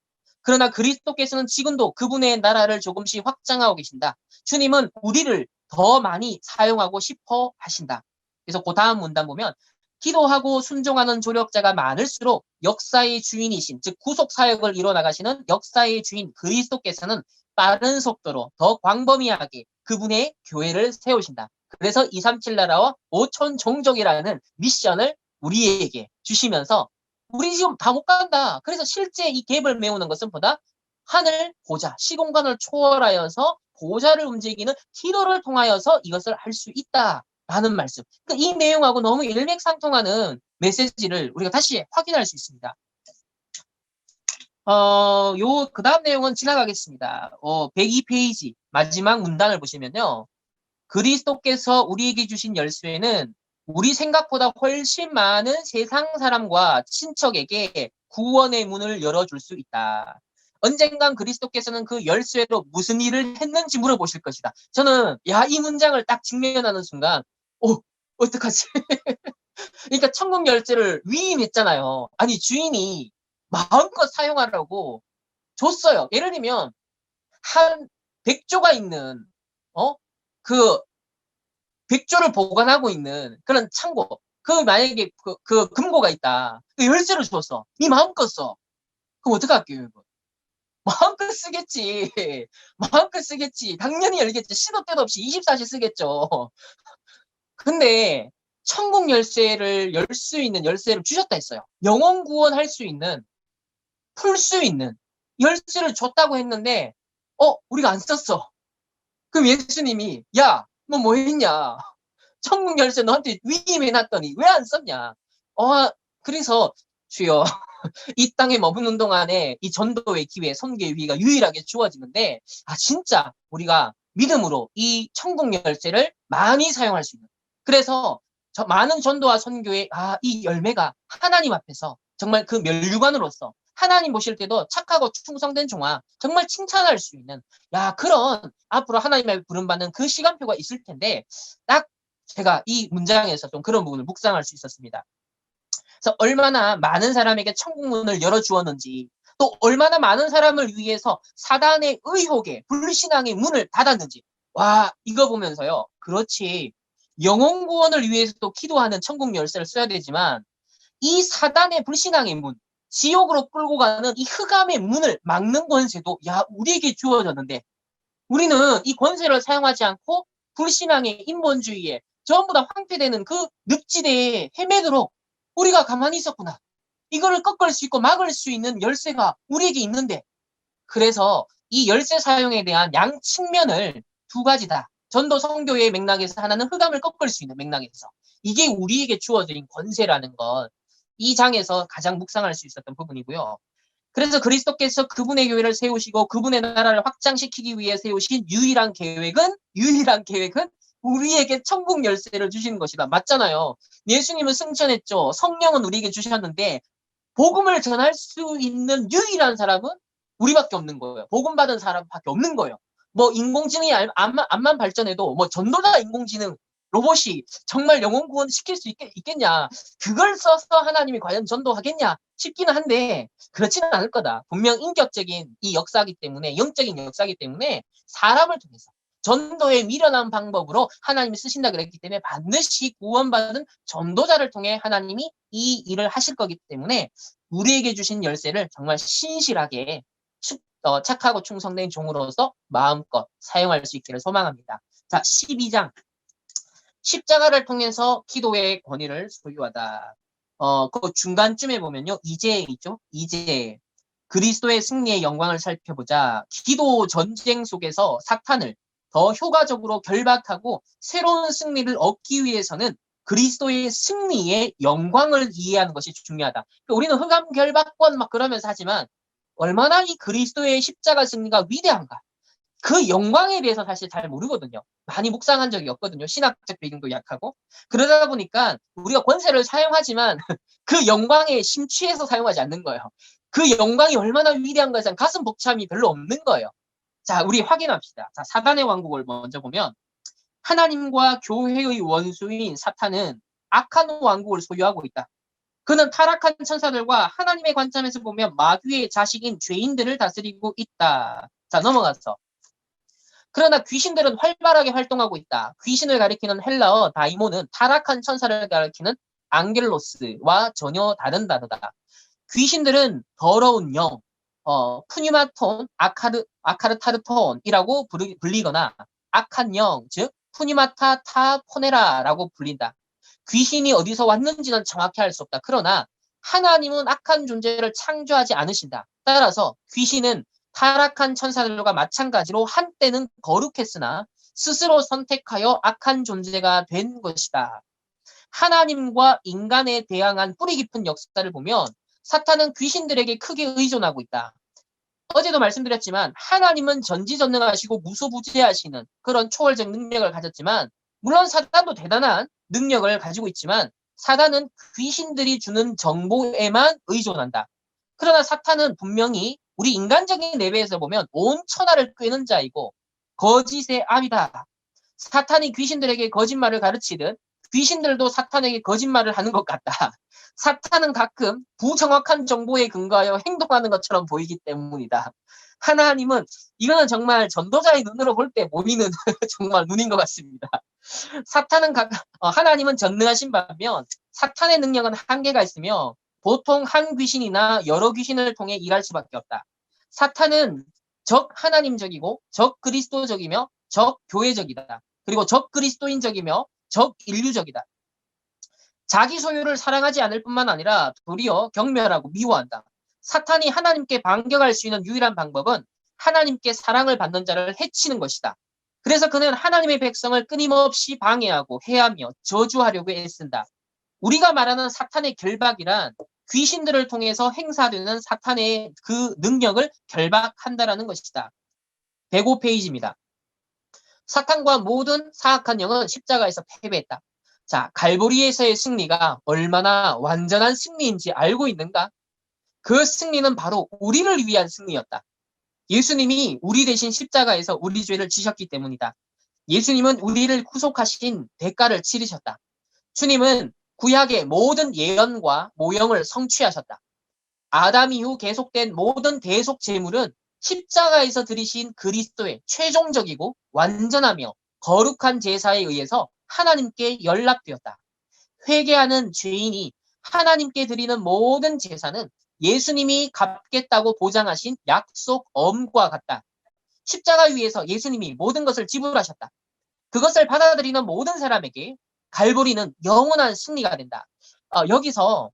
그러나 그리스도께서는 지금도 그분의 나라를 조금씩 확장하고 계신다. 주님은 우리를 더 많이 사용하고 싶어 하신다. 그래서 그 다음 문단 보면 기도하고 순종하는 조력자가 많을수록 역사의 주인이신, 즉 구속 사역을 이뤄나가시는 역사의 주인 그리스도께서는 빠른 속도로 더 광범위하게 그분의 교회를 세우신다. 그래서 237 나라와 5천 종족이라는 미션을 우리에게 주시면서 우리 지금 다 못 간다. 그래서 실제 이 갭을 메우는 것은 보다 하늘 보좌, 시공간을 초월하여서 보좌를 움직이는 기도를 통하여서 이것을 할 수 있다. 라는 말씀. 그러니까 이 내용하고 너무 일맥상통하는 메시지를 우리가 다시 확인할 수 있습니다. 그 다음 내용은 지나가겠습니다. 102페이지 마지막 문단을 보시면요. 그리스도께서 우리에게 주신 열쇠는 우리 생각보다 훨씬 많은 세상 사람과 친척에게 구원의 문을 열어줄 수 있다. 언젠간 그리스도께서는 그 열쇠로 무슨 일을 했는지 물어보실 것이다. 저는 이 문장을 딱 직면하는 순간 어떡하지? 그러니까 천국 열쇠를 위임했잖아요. 아니 주인이 마음껏 사용하라고 줬어요. 예를 들면 한 100조가 있는 그 100조를 보관하고 있는 그런 창고. 만약에 그 금고가 있다. 그 열쇠를 줬어. 네 마음껏 써. 그럼 어떡할게요, 이거? 마음껏 쓰겠지. 마음껏 쓰겠지. 당연히 열겠지. 시도 때도 없이 24시 쓰겠죠. 근데 천국 열쇠를 열 수 있는 열쇠를 주셨다 했어요. 영혼 구원할 수 있는, 풀 수 있는 열쇠를 줬다고 했는데 우리가 안 썼어. 그럼 예수님이 야, 너 뭐 했냐? 천국 열쇠 너한테 위임해놨더니 왜 안 썼냐? 그래서 주여 이 땅에 머무는 동안에 이 전도의 기회, 선교의 위기가 유일하게 주어지는데 진짜 우리가 믿음으로 이 천국 열쇠를 많이 사용할 수 있는. 그래서 많은 전도와 선교의 이 열매가 하나님 앞에서 정말 그 면류관으로서 하나님 보실 때도 착하고 충성된 종아 정말 칭찬할 수 있는 그런 앞으로 하나님 앞에 부름받는 그 시간표가 있을 텐데 딱 제가 이 문장에서 좀 그런 부분을 묵상할 수 있었습니다. 그래서 얼마나 많은 사람에게 천국문을 열어주었는지, 또 얼마나 많은 사람을 위해서 사단의 의혹에 불신앙의 문을 닫았는지, 와, 이거 보면서요. 그렇지, 영혼 구원을 위해서도 기도하는 천국 열쇠를 써야 되지만 이 사단의 불신앙의 문, 지옥으로 끌고 가는 이 흑암의 문을 막는 권세도 우리에게 주어졌는데, 우리는 이 권세를 사용하지 않고 불신앙의 인본주의에 전부 다 황폐되는 그 늪지대에 헤매도록 우리가 가만히 있었구나. 이거를 꺾을 수 있고 막을 수 있는 열쇠가 우리에게 있는데, 그래서 이 열쇠 사용에 대한 양 측면을 두 가지다. 전도 선교의 맥락에서 하나는 흑암을 꺾을 수 있는 맥락에서, 이게 우리에게 주어진 권세라는 것, 이 장에서 가장 묵상할 수 있었던 부분이고요. 그래서 그리스도께서 그분의 교회를 세우시고 그분의 나라를 확장시키기 위해 세우신 유일한 계획은 우리에게 천국 열쇠를 주시는 것이다. 맞잖아요. 예수님은 승천했죠. 성령은 우리에게 주셨는데 복음을 전할 수 있는 유일한 사람은 우리밖에 없는 거예요. 복음 받은 사람밖에 없는 거예요. 뭐 인공지능이 암만 발전해도 뭐 전도자 인공지능 로봇이 정말 영혼 구원 시킬 수 있겠냐? 그걸 써서 하나님이 과연 전도하겠냐 싶기는 한데 그렇지는 않을 거다. 분명 인격적인 이 역사이기 때문에, 영적인 역사이기 때문에 사람을 통해서 전도에 미련한 방법으로 하나님이 쓰신다 그랬기 때문에 반드시 구원받은 전도자를 통해 하나님이 이 일을 하실 거기 때문에 우리에게 주신 열쇠를 정말 신실하게 착하고 충성된 종으로서 마음껏 사용할 수 있기를 소망합니다. 자, 12장. 십자가를 통해서 기도의 권위를 소유하다. 그 중간쯤에 보면요. 이제 있죠? 이제 그리스도의 승리의 영광을 살펴보자. 기도 전쟁 속에서 사탄을 더 효과적으로 결박하고 새로운 승리를 얻기 위해서는 그리스도의 승리의 영광을 이해하는 것이 중요하다. 우리는 흑암 결박권 막 그러면서 하지만 얼마나 이 그리스도의 십자가 승리가 위대한가. 그 영광에 대해서 사실 잘 모르거든요. 많이 묵상한 적이 없거든요. 신학적 배경도 약하고. 그러다 보니까 우리가 권세를 사용하지만 그 영광에 심취해서 사용하지 않는 거예요. 그 영광이 얼마나 위대한가에 대한 가슴 벅참이 별로 없는 거예요. 자, 우리 확인합시다. 자, 사단의 왕국을 먼저 보면 하나님과 교회의 원수인 사탄은 악한 왕국을 소유하고 있다. 그는 타락한 천사들과 하나님의 관점에서 보면 마귀의 자식인 죄인들을 다스리고 있다. 자, 넘어가서. 그러나 귀신들은 활발하게 활동하고 있다. 귀신을 가리키는 헬라어 다이모는 타락한 천사를 가리키는 앙겔로스와 전혀 다른 단어다. 귀신들은 더러운 영, 푸니마톤, 아카르타르톤이라고 불리거나 악한 영, 즉 푸니마타 타포네라라고 불린다. 귀신이 어디서 왔는지는 정확히 알 수 없다. 그러나 하나님은 악한 존재를 창조하지 않으신다. 따라서 귀신은 타락한 천사들과 마찬가지로 한때는 거룩했으나 스스로 선택하여 악한 존재가 된 것이다. 하나님과 인간에 대항한 뿌리 깊은 역사를 보면 사탄은 귀신들에게 크게 의존하고 있다. 어제도 말씀드렸지만 하나님은 전지전능하시고 무소부재하시는 그런 초월적 능력을 가졌지만, 물론 사탄도 대단한 능력을 가지고 있지만 사탄은 귀신들이 주는 정보에만 의존한다. 그러나 사탄은 분명히 우리 인간적인 레벨에서 보면 온 천하를 꿰는 자이고 거짓의 암이다. 사탄이 귀신들에게 거짓말을 가르치듯 귀신들도 사탄에게 거짓말을 하는 것 같다. 사탄은 가끔 부정확한 정보에 근거하여 행동하는 것처럼 보이기 때문이다. 하나님은, 이거는 정말 전도자의 눈으로 볼 때 보이는 정말 눈인 것 같습니다. 하나님은 전능하신 반면 사탄의 능력은 한계가 있으며 보통 한 귀신이나 여러 귀신을 통해 일할 수밖에 없다. 사탄은 적 하나님적이고 적 그리스도적이며 적 교회적이다. 그리고 적 그리스도인적이며 적 인류적이다. 자기 소유를 사랑하지 않을 뿐만 아니라 도리어 경멸하고 미워한다. 사탄이 하나님께 반격할 수 있는 유일한 방법은 하나님께 사랑을 받는 자를 해치는 것이다. 그래서 그는 하나님의 백성을 끊임없이 방해하고 해하며 저주하려고 애쓴다. 우리가 말하는 사탄의 결박이란 귀신들을 통해서 행사되는 사탄의 그 능력을 결박한다라는 것이다. 105페이지입니다. 사탄과 모든 사악한 영은 십자가에서 패배했다. 자, 갈보리에서의 승리가 얼마나 완전한 승리인지 알고 있는가? 그 승리는 바로 우리를 위한 승리였다. 예수님이 우리 대신 십자가에서 우리 죄를 지셨기 때문이다. 예수님은 우리를 구속하신 대가를 치르셨다. 주님은 구약의 모든 예언과 모형을 성취하셨다. 아담 이후 계속된 모든 대속 제물은 십자가에서 들이신 그리스도의 최종적이고 완전하며 거룩한 제사에 의해서 하나님께 연락되었다. 회개하는 죄인이 하나님께 드리는 모든 제사는 예수님이 갚겠다고 보장하신 약속 엄과 같다. 십자가 위에서 예수님이 모든 것을 지불하셨다. 그것을 받아들이는 모든 사람에게 갈보리는 영원한 승리가 된다. 여기서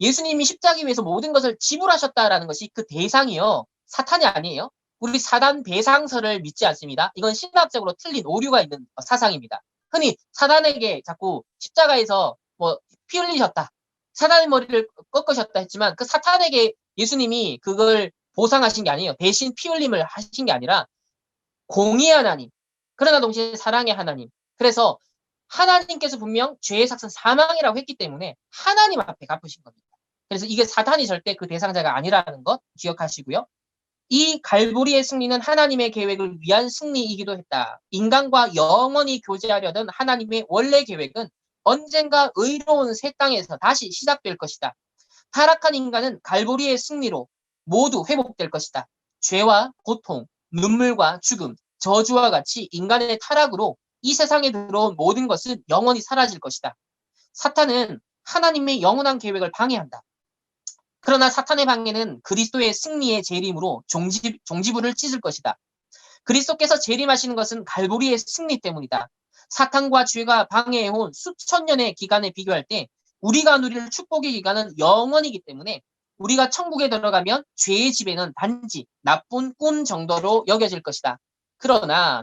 예수님이 십자가 위에서 모든 것을 지불하셨다라는 것이 그 대상이요. 사탄이 아니에요. 우리 사단 배상설을 믿지 않습니다. 이건 신학적으로 틀린 오류가 있는 사상입니다. 흔히 사단에게 자꾸 십자가에서 뭐 피 흘리셨다. 사단의 머리를 꺾으셨다 했지만 그 사탄에게 예수님이 그걸 보상하신 게 아니에요. 대신 피 흘림을 하신 게 아니라 공의의 하나님, 그러나 동시에 사랑의 하나님. 그래서 하나님께서 분명 죄의 삭은 사망이라고 했기 때문에 하나님 앞에 갚으신 겁니다. 그래서 이게 사탄이 절대 그 대상자가 아니라는 것 기억하시고요. 이 갈보리의 승리는 하나님의 계획을 위한 승리이기도 했다. 인간과 영원히 교제하려던 하나님의 원래 계획은 언젠가 의로운 새 땅에서 다시 시작될 것이다. 타락한 인간은 갈보리의 승리로 모두 회복될 것이다. 죄와 고통, 눈물과 죽음, 저주와 같이 인간의 타락으로 이 세상에 들어온 모든 것은 영원히 사라질 것이다. 사탄은 하나님의 영원한 계획을 방해한다. 그러나 사탄의 방해는 그리스도의 승리의 재림으로 종지부를 찢을 것이다. 그리스도께서 재림하시는 것은 갈보리의 승리 때문이다. 사탄과 죄가 방해해온 수천 년의 기간에 비교할 때 우리가 누릴 축복의 기간은 영원이기 때문에 우리가 천국에 들어가면 죄의 지배는 단지 나쁜 꿈 정도로 여겨질 것이다. 그러나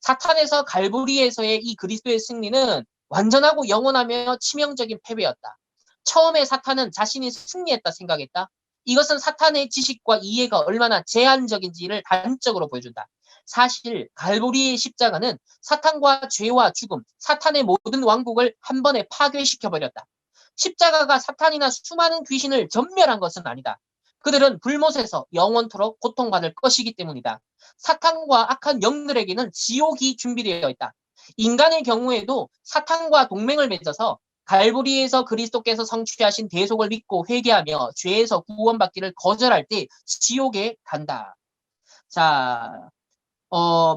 사탄에서 갈보리에서의 이 그리스도의 승리는 완전하고 영원하며 치명적인 패배였다. 처음에 사탄은 자신이 승리했다 생각했다. 이것은 사탄의 지식과 이해가 얼마나 제한적인지를 단적으로 보여준다. 사실 갈보리의 십자가는 사탄과 죄와 죽음, 사탄의 모든 왕국을 한 번에 파괴시켜버렸다. 십자가가 사탄이나 수많은 귀신을 전멸한 것은 아니다. 그들은 불못에서 영원토록 고통받을 것이기 때문이다. 사탄과 악한 영들에게는 지옥이 준비되어 있다. 인간의 경우에도 사탄과 동맹을 맺어서 갈보리에서 그리스도께서 성취하신 대속을 믿고 회개하며 죄에서 구원받기를 거절할 때 지옥에 간다. 자,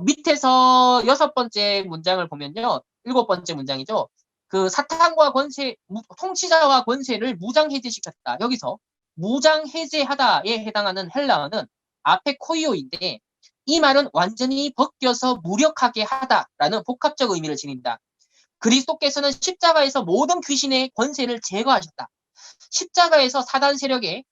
밑에서 6번째 문장을 보면요. 7번째 문장이죠. 그 사탄과 권세, 통치자와 권세를 무장해제시켰다. 여기서 무장해제하다에 해당하는 헬라어는 아페코이오인데 이 말은 완전히 벗겨서 무력하게 하다라는 복합적 의미를 지닌다. 그리스도께서는 십자가에서 모든 귀신의 권세를 제거하셨다. 십자가에서 사단 세력의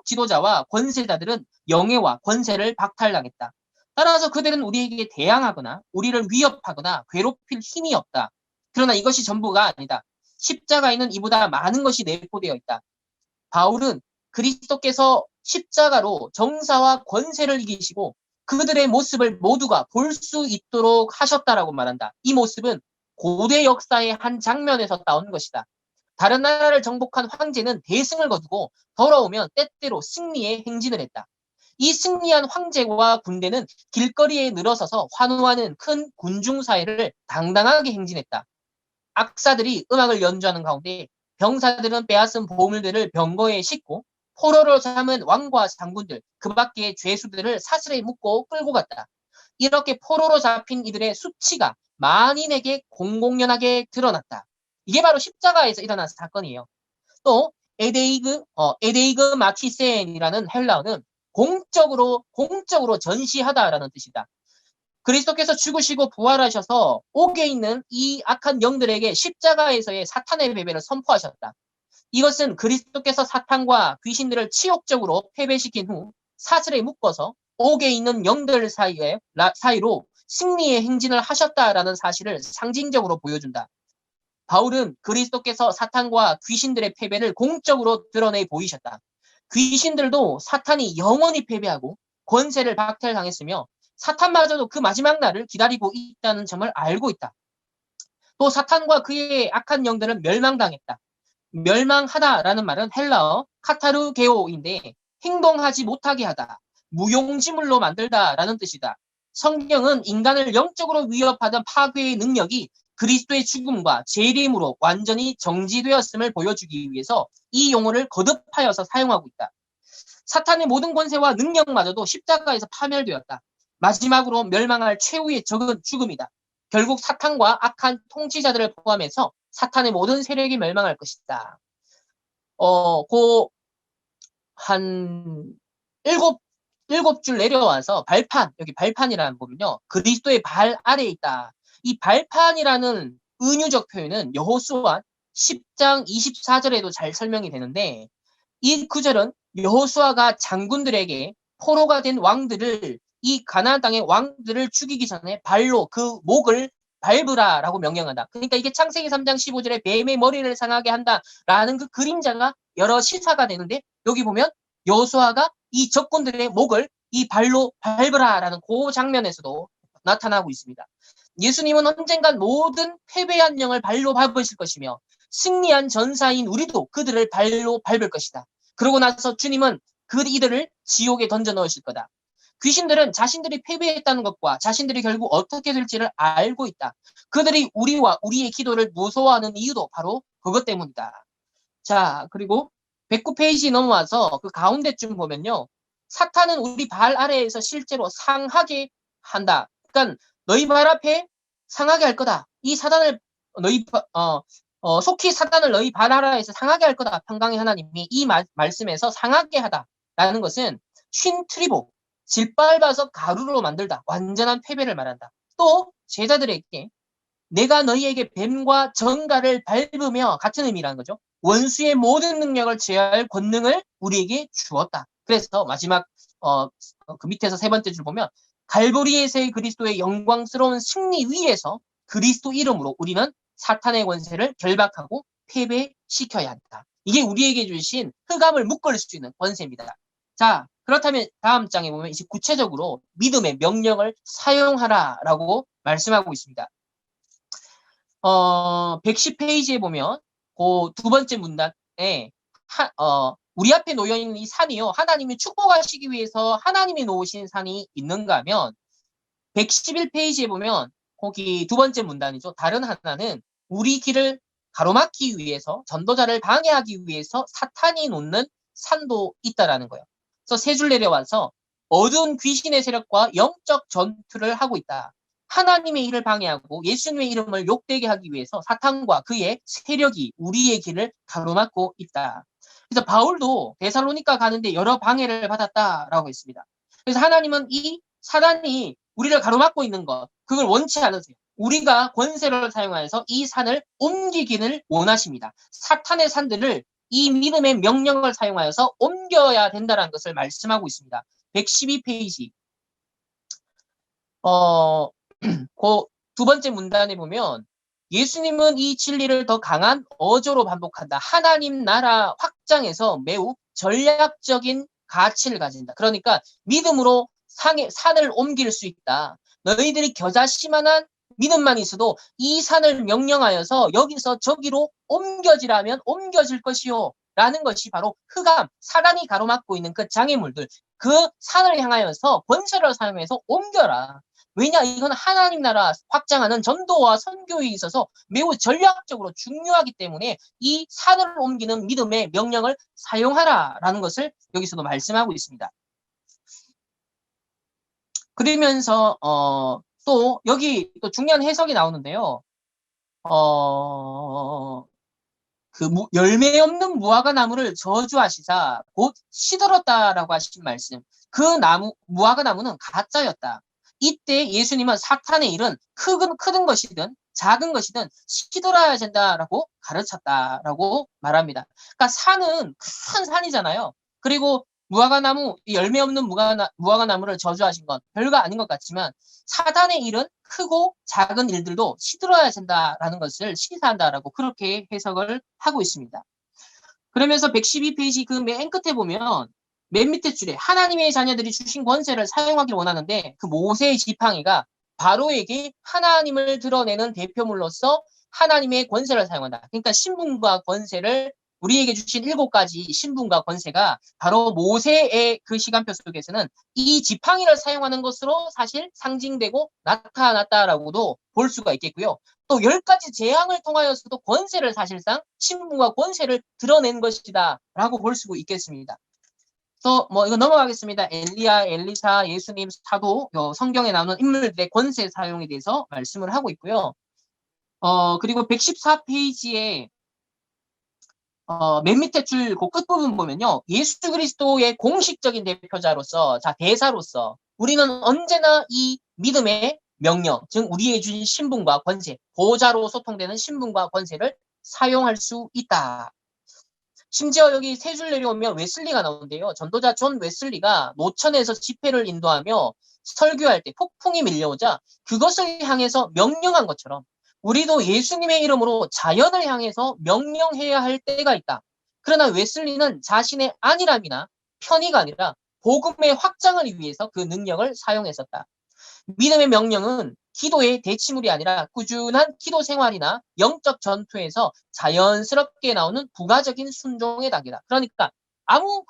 지도자와 권세자들은 영예와 권세를 박탈당했다. 따라서 그들은 우리에게 대항하거나 우리를 위협하거나 괴롭힐 힘이 없다. 그러나 이것이 전부가 아니다. 십자가에는 이보다 많은 것이 내포되어 있다. 바울은 그리스도께서 십자가로 정사와 권세를 이기시고 그들의 모습을 모두가 볼 수 있도록 하셨다라고 말한다. 이 모습은 고대 역사의 한 장면에서 따온 것이다. 다른 나라를 정복한 황제는 대승을 거두고 돌아오면 때때로 승리의 행진을 했다. 이 승리한 황제와 군대는 길거리에 늘어서서 환호하는 큰 군중 사회를 당당하게 행진했다. 악사들이 음악을 연주하는 가운데 병사들은 빼앗은 보물들을 병거에 싣고 포로로 잡은 왕과 장군들, 그 밖의 죄수들을 사슬에 묶고 끌고 갔다. 이렇게 포로로 잡힌 이들의 수치가 만인에게 공공연하게 드러났다. 이게 바로 십자가에서 일어난 사건이에요. 또 에데이그 마티센이라는 헬라어는 공적으로 전시하다라는 뜻이다. 그리스도께서 죽으시고 부활하셔서 옥에 있는 이 악한 영들에게 십자가에서의 사탄의 패배를 선포하셨다. 이것은 그리스도께서 사탄과 귀신들을 치욕적으로 패배시킨 후 사슬에 묶어서 옥에 있는 영들 사이로 승리의 행진을 하셨다라는 사실을 상징적으로 보여준다. 바울은 그리스도께서 사탄과 귀신들의 패배를 공적으로 드러내 보이셨다. 귀신들도 사탄이 영원히 패배하고 권세를 박탈당했으며 사탄마저도 그 마지막 날을 기다리고 있다는 점을 알고 있다. 또 사탄과 그의 악한 영들은 멸망당했다. 멸망하다라는 말은 헬라어 카타르게오인데 행동하지 못하게 하다, 무용지물로 만들다라는 뜻이다. 성경은 인간을 영적으로 위협하던 파괴의 능력이 그리스도의 죽음과 재림으로 완전히 정지되었음을 보여주기 위해서 이 용어를 거듭하여서 사용하고 있다. 사탄의 모든 권세와 능력마저도 십자가에서 파멸되었다. 마지막으로 멸망할 최후의 적은 죽음이다. 결국 사탄과 악한 통치자들을 포함해서 사탄의 모든 세력이 멸망할 것이다. 한 일곱 줄 내려와서 발판, 여기 발판이라는 부분요. 그리스도의 발 아래에 있다. 이 발판이라는 은유적 표현은 여호수아 10장 24절에도 잘 설명이 되는데 이 구절은 여호수아가 장군들에게 포로가 된 왕들을 이 가나안 땅의 왕들을 죽이기 전에 발로 그 목을 밟으라라고 명령한다. 그러니까 이게 창세기 3장 15절에 뱀의 머리를 상하게 한다라는 그 그림자가 여러 시사가 되는데 여기 보면 여호수아가 이 적군들의 목을 이 발로 밟으라라는 그 장면에서도 나타나고 있습니다. 예수님은 언젠간 모든 패배한 영을 발로 밟으실 것이며 승리한 전사인 우리도 그들을 발로 밟을 것이다. 그러고 나서 주님은 이들을 지옥에 던져 넣으실 거다. 귀신들은 자신들이 패배했다는 것과 자신들이 결국 어떻게 될지를 알고 있다. 그들이 우리와 우리의 기도를 무서워하는 이유도 바로 그것 때문이다. 자, 그리고 109페이지 넘어와서 그 가운데쯤 보면요. 사탄은 우리 발 아래에서 실제로 상하게 한다. 그러니까 너희 발 앞에 상하게 할 거다. 이 사단을 속히 사단을 너희 발 아래에서 상하게 할 거다. 평강의 하나님이 이 말씀에서 상하게 하다라는 것은 쉰 트리보, 짓밟아서 가루로 만들다. 완전한 패배를 말한다. 또 제자들에게 내가 너희에게 뱀과 정갈을 밟으며 같은 의미라는 거죠. 원수의 모든 능력을 제어할 권능을 우리에게 주었다. 그래서 마지막 그 밑에서 세 번째 줄 보면 갈보리에서의 그리스도의 영광스러운 승리 위에서 그리스도 이름으로 우리는 사탄의 권세를 결박하고 패배시켜야 한다. 이게 우리에게 주신 흑암을 묶을 수 있는 권세입니다. 자, 그렇다면 다음 장에 보면 이제 구체적으로 믿음의 명령을 사용하라라고 말씀하고 있습니다. 110페이지에 보면 그 두 번째 문단에 우리 앞에 놓여 있는 이 산이요. 하나님이 축복하시기 위해서 하나님이 놓으신 산이 있는가 하면 111페이지에 보면 거기 두 번째 문단이죠. 다른 하나는 우리 길을 가로막기 위해서 전도자를 방해하기 위해서 사탄이 놓는 산도 있다라는 거예요. 그래서 세 줄 내려와서 어두운 귀신의 세력과 영적 전투를 하고 있다. 하나님의 일을 방해하고 예수님의 이름을 욕되게 하기 위해서 사탄과 그의 세력이 우리의 길을 가로막고 있다. 그래서 바울도 데살로니가 가는데 여러 방해를 받았다라고 했습니다. 그래서 하나님은 이 사단이 우리를 가로막고 있는 것, 그걸 원치 않으세요. 우리가 권세를 사용하여서 이 산을 옮기기를 원하십니다. 사탄의 산들을 이 믿음의 명령을 사용하여서 옮겨야 된다는 것을 말씀하고 있습니다. 112페이지. 그 두 번째 문단에 보면 예수님은 이 진리를 더 강한 어조로 반복한다. 하나님 나라 확장에서 매우 전략적인 가치를 가진다. 그러니까 믿음으로 산을 옮길 수 있다. 너희들이 겨자씨만한 믿음만 있어도 이 산을 명령하여서 여기서 저기로 옮겨지라면 옮겨질 것이요. 라는 것이 바로 흑암, 사단이 가로막고 있는 그 장애물들, 그 산을 향하여서 권세를 사용해서 옮겨라. 왜냐? 이건 하나님 나라 확장하는 전도와 선교에 있어서 매우 전략적으로 중요하기 때문에 이 산을 옮기는 믿음의 명령을 사용하라라는 것을 여기서도 말씀하고 있습니다. 그러면서 또 여기 또 중요한 해석이 나오는데요. 열매 없는 무화과 나무를 저주하시사 곧 시들었다라고 하신 말씀. 그 무화과 나무는 가짜였다. 이때 예수님은 사탄의 일은 크든 것이든 작은 것이든 시들어야 된다라고 가르쳤다라고 말합니다. 그러니까 산은 큰 산이잖아요. 그리고 무화과나무, 열매 없는 무화과나무를 저주하신 건 별거 아닌 것 같지만 사단의 일은 크고 작은 일들도 시들어야 된다라는 것을 시사한다라고 그렇게 해석을 하고 있습니다. 그러면서 112페이지 그 맨 끝에 보면 맨 밑에 줄에 하나님의 자녀들이 주신 권세를 사용하기를 원하는데 그 모세의 지팡이가 바로에게 하나님을 드러내는 대표물로서 하나님의 권세를 사용한다. 그러니까 신분과 권세를 우리에게 주신 7가지 신분과 권세가 바로 모세의 그 시간표 속에서는 이 지팡이를 사용하는 것으로 사실 상징되고 나타났다라고도 볼 수가 있겠고요. 또 10가지 재앙을 통하여서도 권세를 사실상 신분과 권세를 드러낸 것이다 라고 볼 수 있겠습니다. 또 뭐 이거 넘어가겠습니다. 엘리야, 엘리사, 예수님, 사도 성경에 나오는 인물들의 권세 사용에 대해서 말씀을 하고 있고요. 그리고 114페이지에 맨 밑에 줄 그 끝부분 보면요. 예수 그리스도의 공식적인 대표자로서, 자, 대사로서 우리는 언제나 이 믿음의 명령, 즉 우리에게 주신 신분과 권세, 보좌로 소통되는 신분과 권세를 사용할 수 있다. 심지어 여기 세 줄 내려오면 웨슬리가 나오는데요. 전도자 존 웨슬리가 노천에서 집회를 인도하며 설교할 때 폭풍이 밀려오자 그것을 향해서 명령한 것처럼 우리도 예수님의 이름으로 자연을 향해서 명령해야 할 때가 있다. 그러나 웨슬리는 자신의 안일함이나 편의가 아니라 복음의 확장을 위해서 그 능력을 사용했었다. 믿음의 명령은 기도의 대치물이 아니라 꾸준한 기도 생활이나 영적 전투에서 자연스럽게 나오는 부가적인 순종의 단계다. 그러니까 아무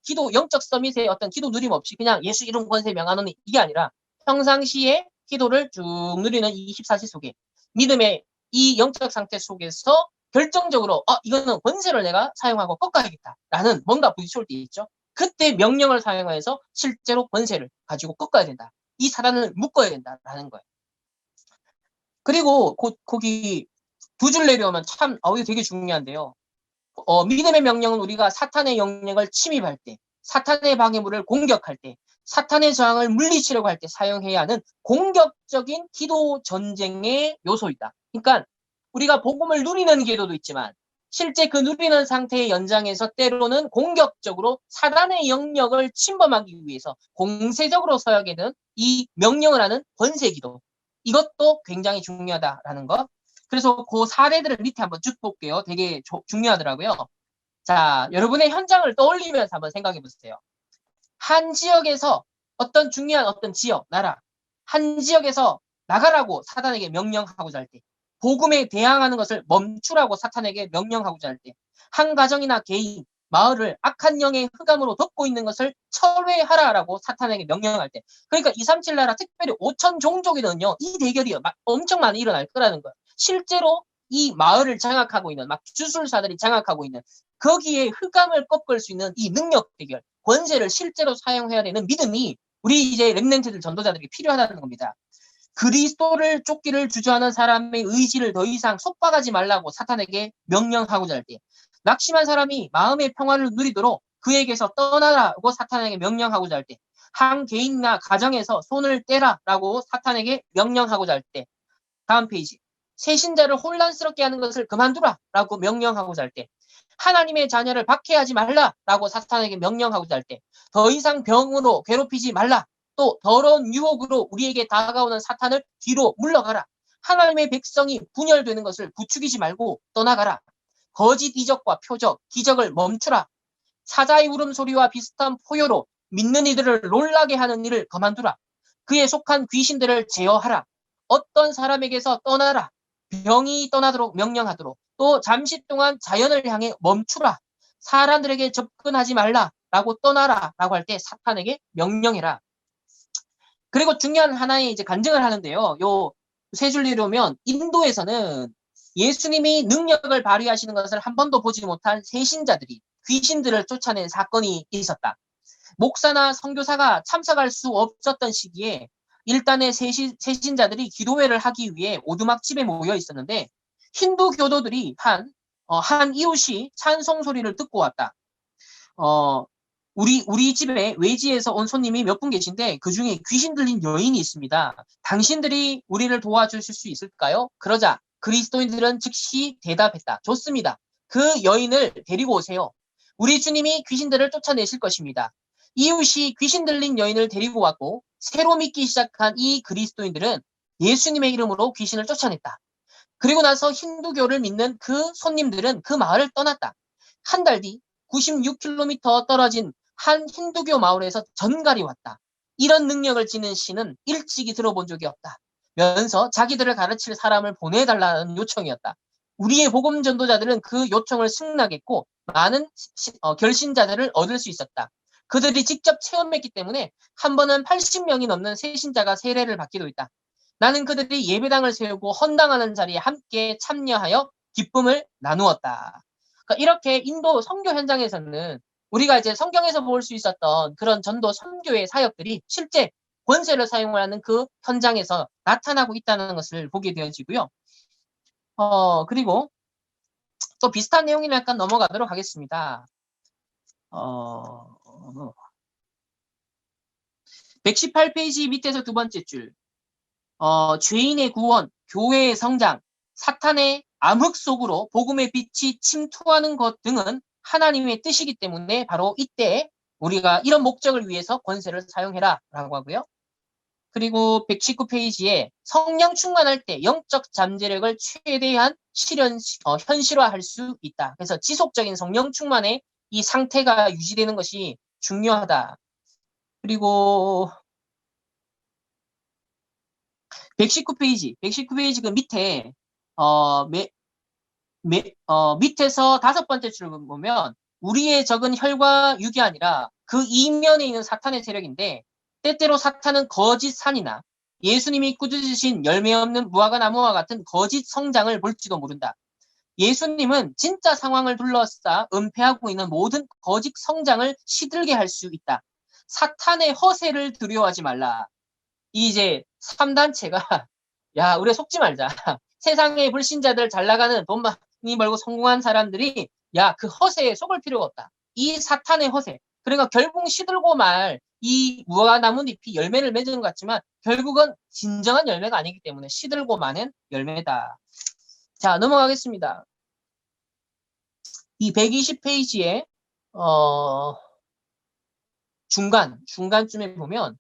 기도 영적 서밋의 어떤 기도 누림 없이 그냥 예수 이름 권세 명하는 이게 아니라 평상시에 기도를 쭉 누리는 이 24시 속에 믿음의 이 영적 상태 속에서 결정적으로 이거는 권세를 내가 사용하고 꺾어야겠다라는 뭔가 부딪힐 때 있죠. 그때 명령을 사용해서 실제로 권세를 가지고 꺾어야 된다. 이 사단을 묶어야 된다라는 거예요. 그리고 거기 2줄 내려오면 참 이거 되게 중요한데요. 믿음의 명령은 우리가 사탄의 영역을 침입할 때, 사탄의 방해물을 공격할 때, 사탄의 저항을 물리치려고 할 때 사용해야 하는 공격적인 기도 전쟁의 요소이다. 그러니까 우리가 복음을 누리는 기도도 있지만 실제 그 누리는 상태의 연장에서 때로는 공격적으로 사단의 영역을 침범하기 위해서 공세적으로 서야게 되는 이 명령을 하는 권세기도. 이것도 굉장히 중요하다라는 것. 그래서 그 사례들을 밑에 한번 쭉 볼게요. 되게 중요하더라고요. 자, 여러분의 현장을 떠올리면서 한번 생각해 보세요. 한 지역에서 어떤 중요한 어떤 지역, 나라, 한 지역에서 나가라고 사단에게 명령하고자 할 때, 복음에 대항하는 것을 멈추라고 사탄에게 명령하고자 할 때, 한 가정이나 개인, 마을을 악한 영의 흑암으로 덮고 있는 것을 철회하라라고 사탄에게 명령할 때, 그러니까 237 나라 특별히 5천 종족에는요, 이 대결이 엄청 많이 일어날 거라는 거예요. 실제로 이 마을을 장악하고 있는 막 주술사들이 장악하고 있는 거기에 흑암을 꺾을 수 있는 이 능력 대결, 권세를 실제로 사용해야 되는 믿음이 우리 이제 렘넌트들 전도자들에게 필요하다는 겁니다. 그리스도를 쫓기를 주저하는 사람의 의지를 더 이상 속박하지 말라고 사탄에게 명령하고자 할 때, 낙심한 사람이 마음의 평화를 누리도록 그에게서 떠나라고 사탄에게 명령하고자 할 때, 한 개인이나 가정에서 손을 떼라라고 사탄에게 명령하고자 할 때, 다음 페이지. 새신자를 혼란스럽게 하는 것을 그만두라라고 명령하고자 할 때, 하나님의 자녀를 박해하지 말라라고 사탄에게 명령하고자 할 때, 더 이상 병으로 괴롭히지 말라. 또 더러운 유혹으로 우리에게 다가오는 사탄을 뒤로 물러가라. 하나님의 백성이 분열되는 것을 부추기지 말고 떠나가라. 거짓 이적과 표적, 기적을 멈추라. 사자의 울음소리와 비슷한 포효로 믿는 이들을 놀라게 하는 일을 그만두라. 그에 속한 귀신들을 제어하라. 어떤 사람에게서 떠나라. 병이 떠나도록 명령하도록. 또 잠시 동안 자연을 향해 멈추라. 사람들에게 접근하지 말라라고 떠나라라고 할 때 사탄에게 명령해라. 그리고 중요한 하나의 이제 간증을 하는데요. 요 세 줄 내려오면 인도에서는 예수님이 능력을 발휘하시는 것을 한 번도 보지 못한 새신자들이 귀신들을 쫓아낸 사건이 있었다. 목사나 선교사가 참석할 수 없었던 시기에 일단의 새신자들이 기도회를 하기 위해 오두막집에 모여 있었는데 힌두 교도들이 한 이웃이 찬송 소리를 듣고 왔다. 우리 집에 외지에서 온 손님이 몇 분 계신데 그 중에 귀신 들린 여인이 있습니다. 당신들이 우리를 도와주실 수 있을까요? 그러자 그리스도인들은 즉시 대답했다. 좋습니다. 그 여인을 데리고 오세요. 우리 주님이 귀신들을 쫓아내실 것입니다. 이웃이 귀신 들린 여인을 데리고 왔고 새로 믿기 시작한 이 그리스도인들은 예수님의 이름으로 귀신을 쫓아냈다. 그리고 나서 힌두교를 믿는 그 손님들은 그 마을을 떠났다. 한 달 뒤 96km 떨어진 한 힌두교 마을에서 전갈이 왔다. 이런 능력을 지닌 신은 일찍이 들어본 적이 없다. 면서 자기들을 가르칠 사람을 보내달라는 요청이었다. 우리의 복음 전도자들은 그 요청을 승낙했고 많은 결신자들을 얻을 수 있었다. 그들이 직접 체험했기 때문에 한 번은 80명이 넘는 세신자가 세례를 받기도 했다. 나는 그들이 예배당을 세우고 헌당하는 자리에 함께 참여하여 기쁨을 나누었다. 그러니까 이렇게 인도 선교 현장에서는 우리가 이제 성경에서 볼 수 있었던 그런 전도 선교의 사역들이 실제 권세를 사용하는 그 현장에서 나타나고 있다는 것을 보게 되어지고요. 그리고 또 비슷한 내용이라 약간 넘어가도록 하겠습니다. 118페이지 밑에서 두 번째 줄. 죄인의 구원, 교회의 성장, 사탄의 암흑 속으로 복음의 빛이 침투하는 것 등은 하나님의 뜻이기 때문에 바로 이때 우리가 이런 목적을 위해서 권세를 사용해라 라고 하고요. 그리고 119페이지에 성령 충만할 때 영적 잠재력을 최대한 현실화할 수 있다. 그래서 지속적인 성령 충만의 이 상태가 유지되는 것이 중요하다. 그리고 119페이지 그 밑에 밑에서 다섯 번째 줄을 보면 우리의 적은 혈과 육이 아니라 그 이면에 있는 사탄의 세력인데 때때로 사탄은 거짓 산이나 예수님이 꾸짖으신 열매 없는 무화과 나무와 같은 거짓 성장을 볼지도 모른다. 예수님은 진짜 상황을 둘러싸 은폐하고 있는 모든 거짓 성장을 시들게 할 수 있다. 사탄의 허세를 두려워하지 말라. 이제 3단체가 야, 우리 속지 말자. 세상의 불신자들 잘 나가는 돈 많이 벌고 성공한 사람들이 야, 그 허세에 속을 필요가 없다. 이 사탄의 허세. 그러니까 결국 시들고 말 이 무화과 나뭇잎이 열매를 맺은 것 같지만 결국은 진정한 열매가 아니기 때문에 시들고 마는 열매다. 자, 넘어가겠습니다. 이 120페이지에 중간쯤에 보면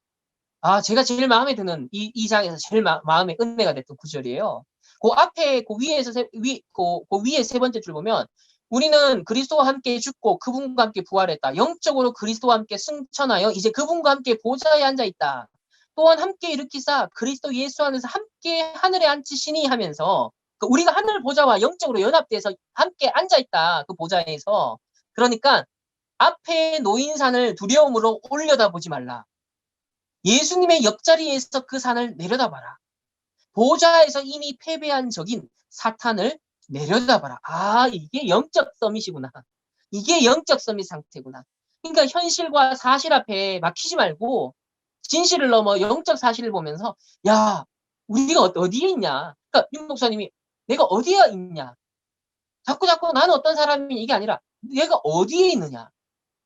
제가 제일 마음에 드는 이 장에서 제일 마음에 은혜가 됐던 구절이에요. 그 앞에 그 위에서 그 위에 세 번째 줄 보면 우리는 그리스도와 함께 죽고 그분과 함께 부활했다. 영적으로 그리스도와 함께 승천하여 이제 그분과 함께 보좌에 앉아 있다. 또한 함께 일으키사 그리스도 예수 안에서 함께 하늘에 앉히시니 하면서 우리가 하늘 보좌와 영적으로 연합돼서 함께 앉아 있다. 그 보좌에서. 그러니까 앞에 놓인 산을 두려움으로 올려다보지 말라. 예수님의 옆자리에서 그 산을 내려다봐라. 보좌에서 이미 패배한 적인 사탄을 내려다봐라. 이게 영적 서밋이구나. 이게 영적 서밋 상태구나. 그러니까 현실과 사실 앞에 막히지 말고 진실을 넘어 영적 사실을 보면서 야, 우리가 어디에 있냐. 그러니까 윤 목사님이 내가 어디에 있냐. 자꾸 나는 어떤 사람이 이게 아니라 내가 어디에 있느냐.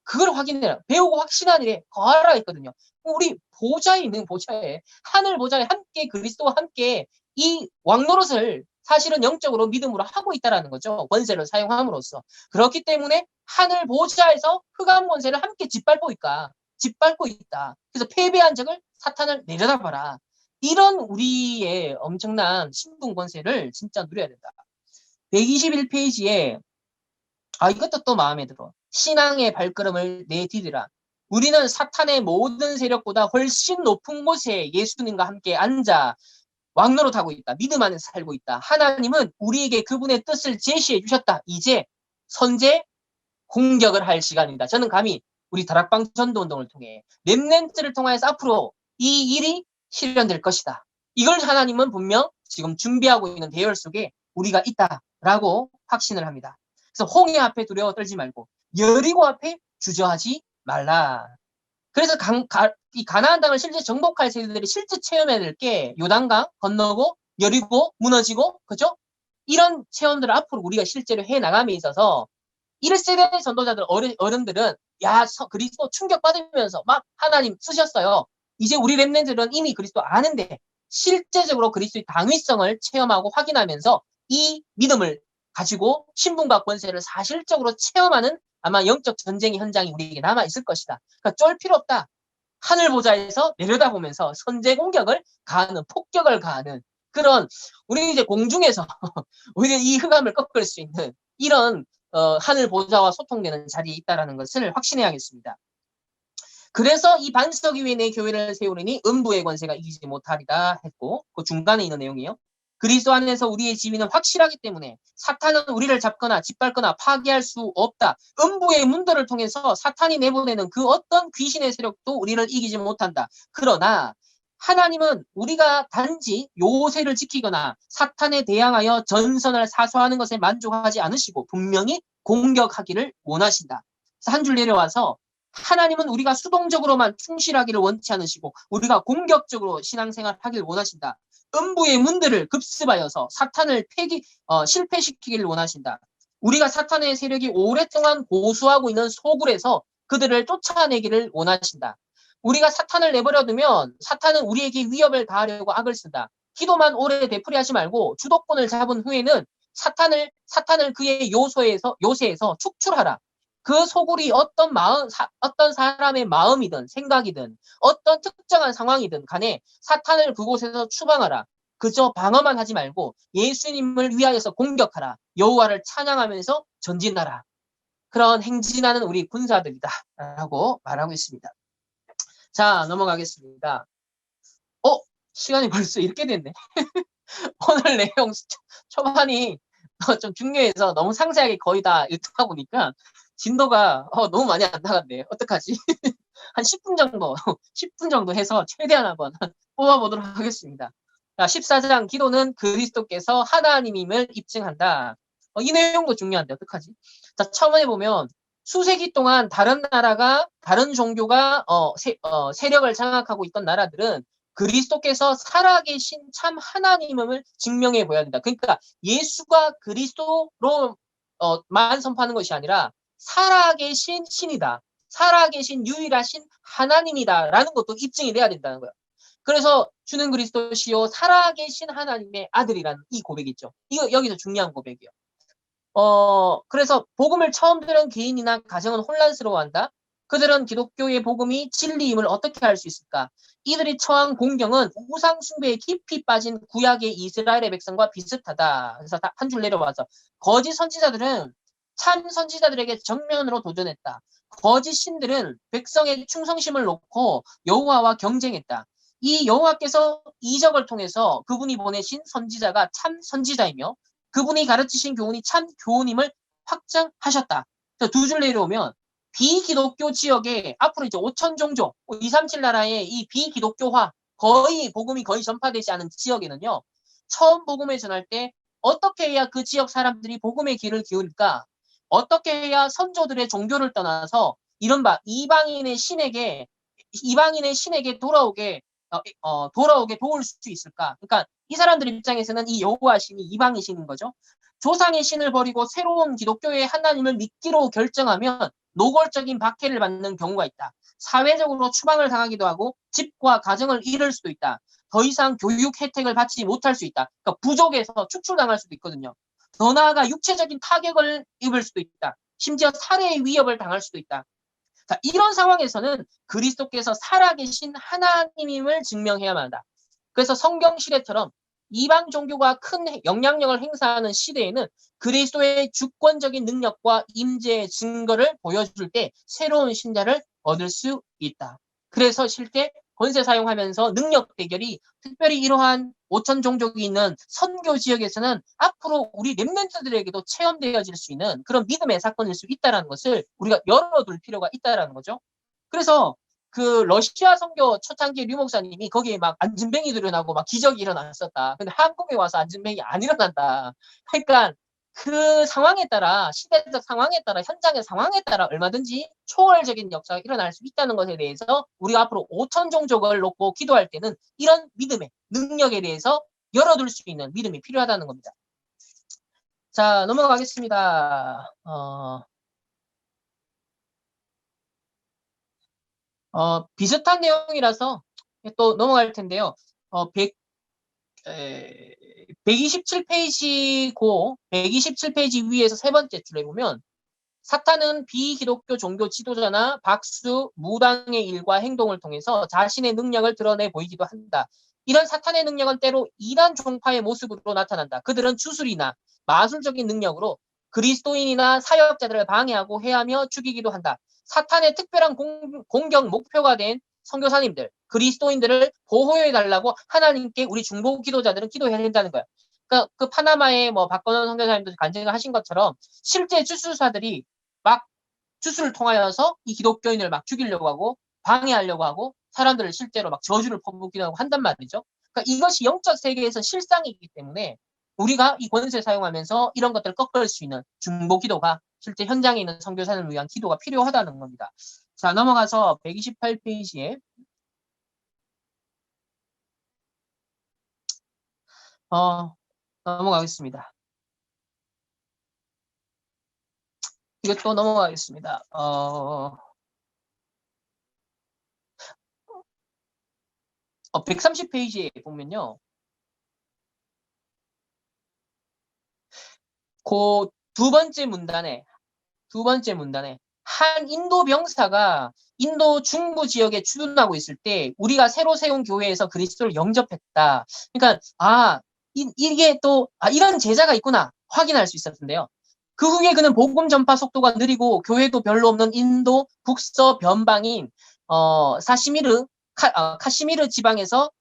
그걸 확인해라. 배우고 확신하니래 거하라 했거든요. 우리 보좌에 있는 보좌에 하늘 보좌에 함께 그리스도와 함께 이 왕노릇을 사실은 영적으로 믿음으로 하고 있다라는 거죠. 권세를 사용함으로써. 그렇기 때문에 하늘 보좌에서 흑암 권세를 함께 짓밟고 있다. 그래서 패배한 적을 사탄을 내려다봐라. 이런 우리의 엄청난 신분 권세를 진짜 누려야 된다. 121페이지에 이것도 또 마음에 들어. 신앙의 발걸음을 내디디라. 우리는 사탄의 모든 세력보다 훨씬 높은 곳에 예수님과 함께 앉아 왕노릇하고 있다. 믿음 안에서 살고 있다. 하나님은 우리에게 그분의 뜻을 제시해 주셨다. 이제 선제 공격을 할 시간이다. 저는 감히 우리 다락방 전도운동을 통해 렘넌트를 통해서 앞으로 이 일이 실현될 것이다. 이걸 하나님은 분명 지금 준비하고 있는 대열 속에 우리가 있다라고 확신을 합니다. 그래서 홍해 앞에 두려워 떨지 말고 여리고 앞에 주저하지 말라. 그래서 이 가나안 땅을 실제 정복할 세대들이 실제 체험해야 될 게 요단강 건너고 여리고 무너지고 그죠? 이런 체험들을 앞으로 우리가 실제로 해 나감에 있어서 1세대 전도자들 어른들은 그리스도 충격받으면서 막 하나님 쓰셨어요. 이제 우리 렘넌트들은 이미 그리스도 아는데 실제적으로 그리스도의 당위성을 체험하고 확인하면서 이 믿음을 가지고 신분과 권세를 사실적으로 체험하는 아마 영적 전쟁의 현장이 우리에게 남아 있을 것이다. 그러니까 쫄 필요 없다. 하늘 보좌에서 내려다보면서 선제 공격을 가하는 폭격을 가하는 그런 우리 이제 공중에서 오히려 이 흑암을 꺾을 수 있는 이런 하늘 보좌와 소통되는 자리에 있다는 것을 확신해야겠습니다. 그래서 이 반석 위에 내 교회를 세우리니 음부의 권세가 이기지 못하리라 했고 그 중간에 있는 내용이에요. 그리스도 안에서 우리의 지위는 확실하기 때문에 사탄은 우리를 잡거나 짓밟거나 파괴할 수 없다. 음부의 문들을 통해서 사탄이 내보내는 그 어떤 귀신의 세력도 우리를 이기지 못한다. 그러나 하나님은 우리가 단지 요새를 지키거나 사탄에 대항하여 전선을 사수하는 것에 만족하지 않으시고 분명히 공격하기를 원하신다. 한 줄 내려와서 하나님은 우리가 수동적으로만 충실하기를 원치 않으시고 우리가 공격적으로 신앙생활하기를 원하신다. 음부의 문들을 급습하여서 사탄을 실패시키기를 원하신다. 우리가 사탄의 세력이 오랫동안 고수하고 있는 소굴에서 그들을 쫓아내기를 원하신다. 우리가 사탄을 내버려두면 사탄은 우리에게 위협을 가하려고 악을 쓴다. 기도만 오래 되풀이하지 말고 주도권을 잡은 후에는 사탄을 그의 요새에서 축출하라. 그 소굴이 어떤 사람의 마음이든 생각이든 어떤 특정한 상황이든 간에 사탄을 그곳에서 추방하라. 그저 방어만 하지 말고 예수님을 위하여서 공격하라. 여호와를 찬양하면서 전진하라. 그런 행진하는 우리 군사들이다. 라고 말하고 있습니다. 자, 넘어가겠습니다. 시간이 벌써 이렇게 됐네. 오늘 내용 초반이 좀 중요해서 너무 상세하게 거의 다 읽다 보니까 진도가 너무 많이 안 나갔네. 어떡하지? 한 10분 정도, 10분 정도 해서 최대한 한번 뽑아보도록 하겠습니다. 자, 14장 기도는 그리스도께서 하나님임을 입증한다. 이 내용도 중요한데 어떡하지? 자, 처음에 보면 수세기 동안 다른 종교가 세력을 장악하고 있던 나라들은 그리스도께서 살아계신 참 하나님임을 증명해 보여야 된다. 그러니까 예수가 그리스도로만 선포하는 것이 아니라 살아계신 신이다. 살아계신 유일하신 하나님이다라는 것도 입증이 돼야 된다는 거예요. 그래서 주는 그리스도시요 살아계신 하나님의 아들이라는 이 고백이 있죠. 이거 여기서 중요한 고백이에요. 그래서 복음을 처음 들은 개인이나 가정은 혼란스러워한다. 그들은 기독교의 복음이 진리임을 어떻게 알 수 있을까? 이들이 처한 공경은 우상 숭배에 깊이 빠진 구약의 이스라엘의 백성과 비슷하다. 그래서 한 줄 내려와서 거짓 선지자들은 참 선지자들에게 정면으로 도전했다. 거짓 신들은 백성의 충성심을 놓고 여호와와 경쟁했다. 이 여호와께서 이적을 통해서 그분이 보내신 선지자가 참 선지자이며 그분이 가르치신 교훈이 참 교훈임을 확증하셨다. 두 줄 내려오면 비기독교 지역에 앞으로 이제 5천 종족, 237 나라의 이 비기독교화 복음이 거의 전파되지 않은 지역에는요. 처음 복음을 전할 때 어떻게 해야 그 지역 사람들이 복음의 귀를 기울일까? 어떻게 해야 선조들의 종교를 떠나서 이른바 이방인의 신에게 돌아오게 도울 수 있을까? 그러니까 이 사람들 입장에서는 이 여호와 신이 이방인 신인 거죠. 조상의 신을 버리고 새로운 기독교의 하나님을 믿기로 결정하면 노골적인 박해를 받는 경우가 있다. 사회적으로 추방을 당하기도 하고 집과 가정을 잃을 수도 있다. 더 이상 교육 혜택을 받지 못할 수 있다. 그러니까 부족에서 축출당할 수도 있거든요. 더 나아가 육체적인 타격을 입을 수도 있다. 심지어 살해의 위협을 당할 수도 있다. 자, 이런 상황에서는 그리스도께서 살아계신 하나님임을 증명해야만 한다. 그래서 성경 시대처럼 이방 종교가 큰 영향력을 행사하는 시대에는 그리스도의 주권적인 능력과 임재의 증거를 보여줄 때 새로운 신자를 얻을 수 있다. 그래서 실제 권세 사용하면서 능력 대결이 특별히 이러한 5천 종족이 있는 선교 지역에서는 앞으로 우리 렘넌트들에게도 체험되어질 수 있는 그런 믿음의 사건일 수 있다는 것을 우리가 열어둘 필요가 있다는 거죠. 그래서 그 러시아 선교 초창기 류 목사님이 거기에 막 안진뱅이들이 나고 막 기적이 일어났었다. 근데 한국에 와서 안진뱅이 안 일어난다. 그러니까 그 상황에 따라 시대적 상황에 따라 현장의 상황에 따라 얼마든지 초월적인 역사가 일어날 수 있다는 것에 대해서 우리가 앞으로 5천 종족을 놓고 기도할 때는 이런 믿음의 능력에 대해서 열어둘 수 있는 믿음이 필요하다는 겁니다. 자, 넘어가겠습니다. 비슷한 내용이라서 또 넘어갈 텐데요. 127페이지 위에서 세 번째 줄에 보면 사탄은 비기독교 종교 지도자나 박수, 무당의 일과 행동을 통해서 자신의 능력을 드러내 보이기도 한다. 이런 사탄의 능력은 때로 이단 종파의 모습으로 나타난다. 그들은 주술이나 마술적인 능력으로 그리스도인이나 사역자들을 방해하고 해하며 죽이기도 한다. 사탄의 특별한 공격 목표가 된 선교사님들, 그리스도인들을 보호해달라고 하나님께 우리 중보 기도자들은 기도해야 된다는 거야. 그 파나마의 뭐 박건원 선교사님도 간증을 하신 것처럼 실제 주술사들이 막 주술을 통하여서 이 기독교인을 막 죽이려고 하고 방해하려고 하고 사람들을 실제로 막 저주를 퍼붓기도 하고 한단 말이죠. 그러니까 이것이 영적 세계에서 실상이기 때문에 우리가 이 권세 사용하면서 이런 것들을 꺾을 수 있는 중보 기도가 실제 현장에 있는 선교사를 위한 기도가 필요하다는 겁니다. 자, 넘어가서 128페이지에 넘어가겠습니다. 이것도 넘어가겠습니다. 130페이지에 보면요. 그 두 번째 문단에 한 인도 병사가 인도 중부 지역에 주둔하고 있을 때 우리가 새로 세운 교회에서 그리스도를 영접했다. 그러니까 이게 또 이런 제자가 있구나 확인할 수 있었는데요. 그 후에 그는 복음 전파 속도가 느리고 교회도 별로 없는 인도 북서 변방인 카시미르 지방에서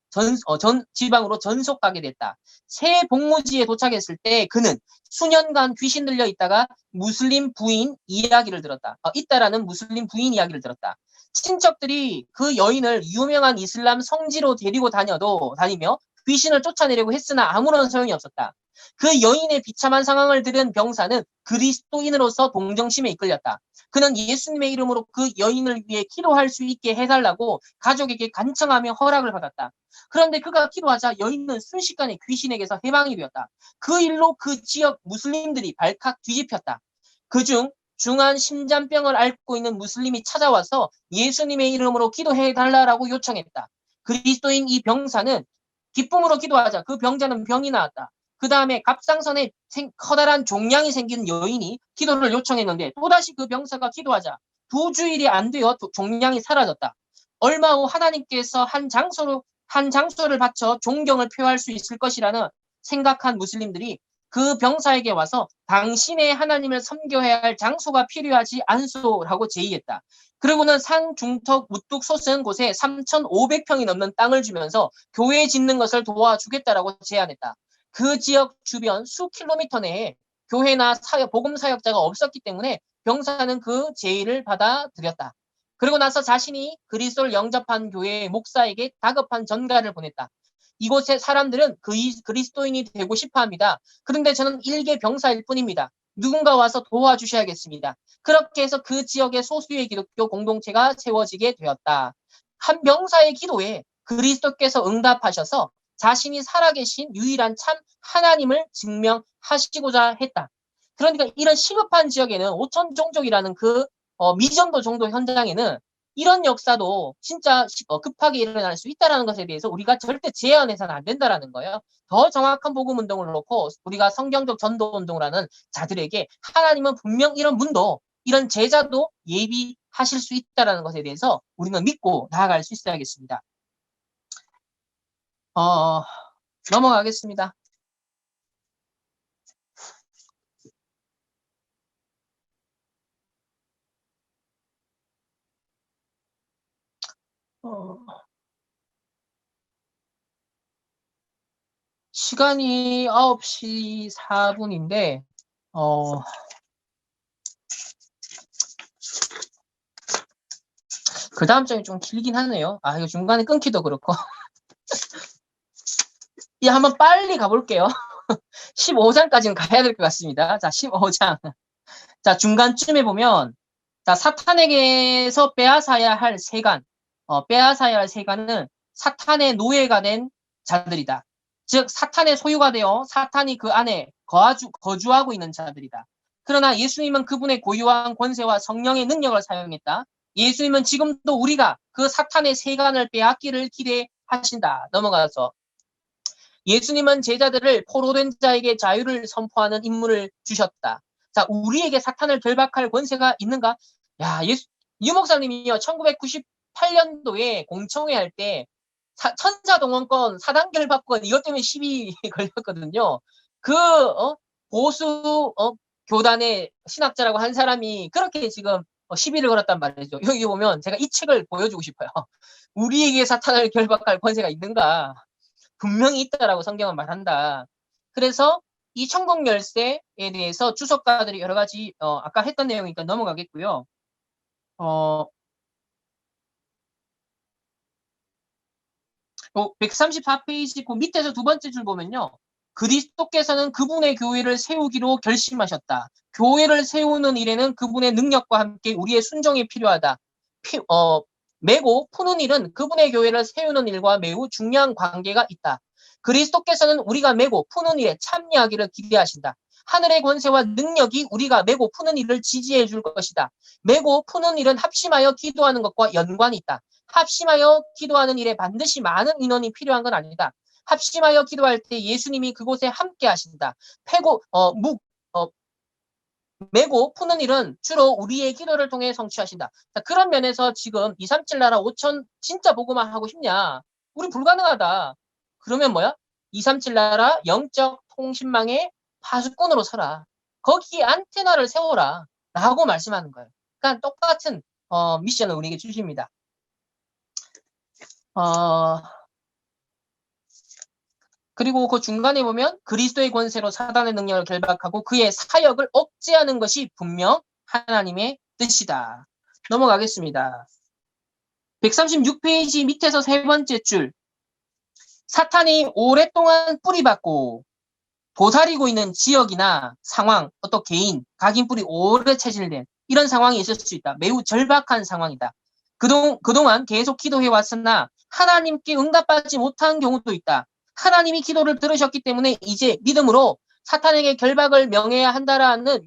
전 지방으로 전속가게 됐다. 새 복무지에 도착했을 때 그는 수년간 귀신 들려 있다가 무슬림 부인 이야기를 들었다. 있다라는 무슬림 부인 이야기를 들었다. 친척들이 그 여인을 유명한 이슬람 성지로 데리고 다니며 귀신을 쫓아내려고 했으나 아무런 소용이 없었다. 그 여인의 비참한 상황을 들은 병사는 그리스도인으로서 동정심에 이끌렸다. 그는 예수님의 이름으로 그 여인을 위해 기도할 수 있게 해달라고 가족에게 간청하며 허락을 받았다. 그런데 그가 기도하자 여인은 순식간에 귀신에게서 해방이 되었다. 그 일로 그 지역 무슬림들이 발칵 뒤집혔다. 그중 중한 심장병을 앓고 있는 무슬림이 찾아와서 예수님의 이름으로 기도해달라고 요청했다. 그리스도인 이 병사는 기쁨으로 기도하자 그 병자는 병이 나았다. 그 다음에 갑상선에 커다란 종양이 생긴 여인이 기도를 요청했는데 또다시 그 병사가 기도하자 2주일이 안 되어 종양이 사라졌다. 얼마 후 하나님께서 한 장소를 바쳐 존경을 표할 수 있을 것이라는 생각한 무슬림들이 그 병사에게 와서 당신의 하나님을 섬겨야 할 장소가 필요하지 않소라고 제의했다. 그리고는 상중턱 우뚝 솟은 곳에 3,500평이 넘는 땅을 주면서 교회 짓는 것을 도와주겠다라고 제안했다. 그 지역 주변 수 킬로미터 내에 교회나 복음 사역자가 없었기 때문에 병사는 그 제의를 받아들였다. 그리고 나서 자신이 그리스도를 영접한 교회의 목사에게 다급한 전가를 보냈다. 이곳의 사람들은 그리스도인이 되고 싶어 합니다. 그런데 저는 일개 병사일 뿐입니다. 누군가 와서 도와주셔야겠습니다. 그렇게 해서 그 지역의 소수의 기독교 공동체가 세워지게 되었다. 한 병사의 기도에 그리스도께서 응답하셔서 자신이 살아계신 유일한 참 하나님을 증명하시고자 했다. 그러니까 이런 시급한 지역에는 5천 종족이라는 그 미전도 정도 현장에는 이런 역사도 진짜 급하게 일어날 수 있다는 것에 대해서 우리가 절대 제한해서는 안 된다는 거예요. 더 정확한 복음 운동을 놓고 우리가 성경적 전도 운동을 하는 자들에게 하나님은 분명 이런 문도 이런 제자도 예비하실 수 있다는 것에 대해서 우리는 믿고 나아갈 수 있어야겠습니다. 넘어가겠습니다. 시간이 9시 4분인데, 그 다음 장이 좀 길긴 하네요. 이거 중간에 끊기도 그렇고. 한번 빨리 가볼게요. 15장까지는 가야 될 것 같습니다. 자, 15장. 자, 중간쯤에 보면, 자, 사탄에게서 빼앗아야 할 세간. 빼앗아야 할 세간은 사탄의 노예가 된 자들이다. 즉, 사탄의 소유가 되어 사탄이 그 안에 거주하고 있는 자들이다. 그러나 예수님은 그분의 고유한 권세와 성령의 능력을 사용했다. 예수님은 지금도 우리가 그 사탄의 세간을 빼앗기를 기대하신다. 넘어가서. 예수님은 제자들을 포로된 자에게 자유를 선포하는 임무를 주셨다. 자, 우리에게 사탄을 결박할 권세가 있는가? 야, 유 목사님이요, 1998년도에 공청회 할 때 천사동원권, 사단결박권 이것 때문에 시비 걸렸거든요. 그 보수 교단의 신학자라고 한 사람이 그렇게 지금 시비를 걸었단 말이죠. 여기 보면 제가 이 책을 보여주고 싶어요. 우리에게 사탄을 결박할 권세가 있는가? 분명히 있다라고 성경은 말한다. 그래서 이 천국 열쇠에 대해서 주석가들이 여러 가지 아까 했던 내용이니까 넘어가겠고요. 134페이지 그 밑에서 두 번째 줄 보면요. 그리스도께서는 그분의 교회를 세우기로 결심하셨다. 교회를 세우는 일에는 그분의 능력과 함께 우리의 순종이 필요하다. 메고 푸는 일은 그분의 교회를 세우는 일과 매우 중요한 관계가 있다. 그리스도께서는 우리가 메고 푸는 일에 참여하기를 기대하신다. 하늘의 권세와 능력이 우리가 메고 푸는 일을 지지해 줄 것이다. 메고 푸는 일은 합심하여 기도하는 것과 연관이 있다. 합심하여 기도하는 일에 반드시 많은 인원이 필요한 건 아니다. 합심하여 기도할 때 예수님이 그곳에 함께 하신다. 메고 푸는 일은 주로 우리의 기도를 통해 성취하신다. 자, 그런 면에서 지금 237 나라 5천 진짜 보고만 하고 싶냐? 우리 불가능하다. 그러면 뭐야? 237 나라 영적 통신망의 파수꾼으로 서라. 거기에 안테나를 세워라. 라고 말씀하는 거예요. 그러니까 똑같은 미션을 우리에게 주십니다. 그리고 그 중간에 보면 그리스도의 권세로 사단의 능력을 결박하고 그의 사역을 억제하는 것이 분명 하나님의 뜻이다. 넘어가겠습니다. 136페이지 밑에서 세 번째 줄. 사탄이 오랫동안 뿌리박고 도사리고 있는 지역이나 상황, 어떤 개인, 각인뿔이 오래 체질된 이런 상황이 있을 수 있다. 매우 절박한 상황이다. 그동안 계속 기도해 왔으나 하나님께 응답받지 못한 경우도 있다. 하나님이 기도를 들으셨기 때문에 이제 믿음으로 사탄에게 결박을 명해야 한다라는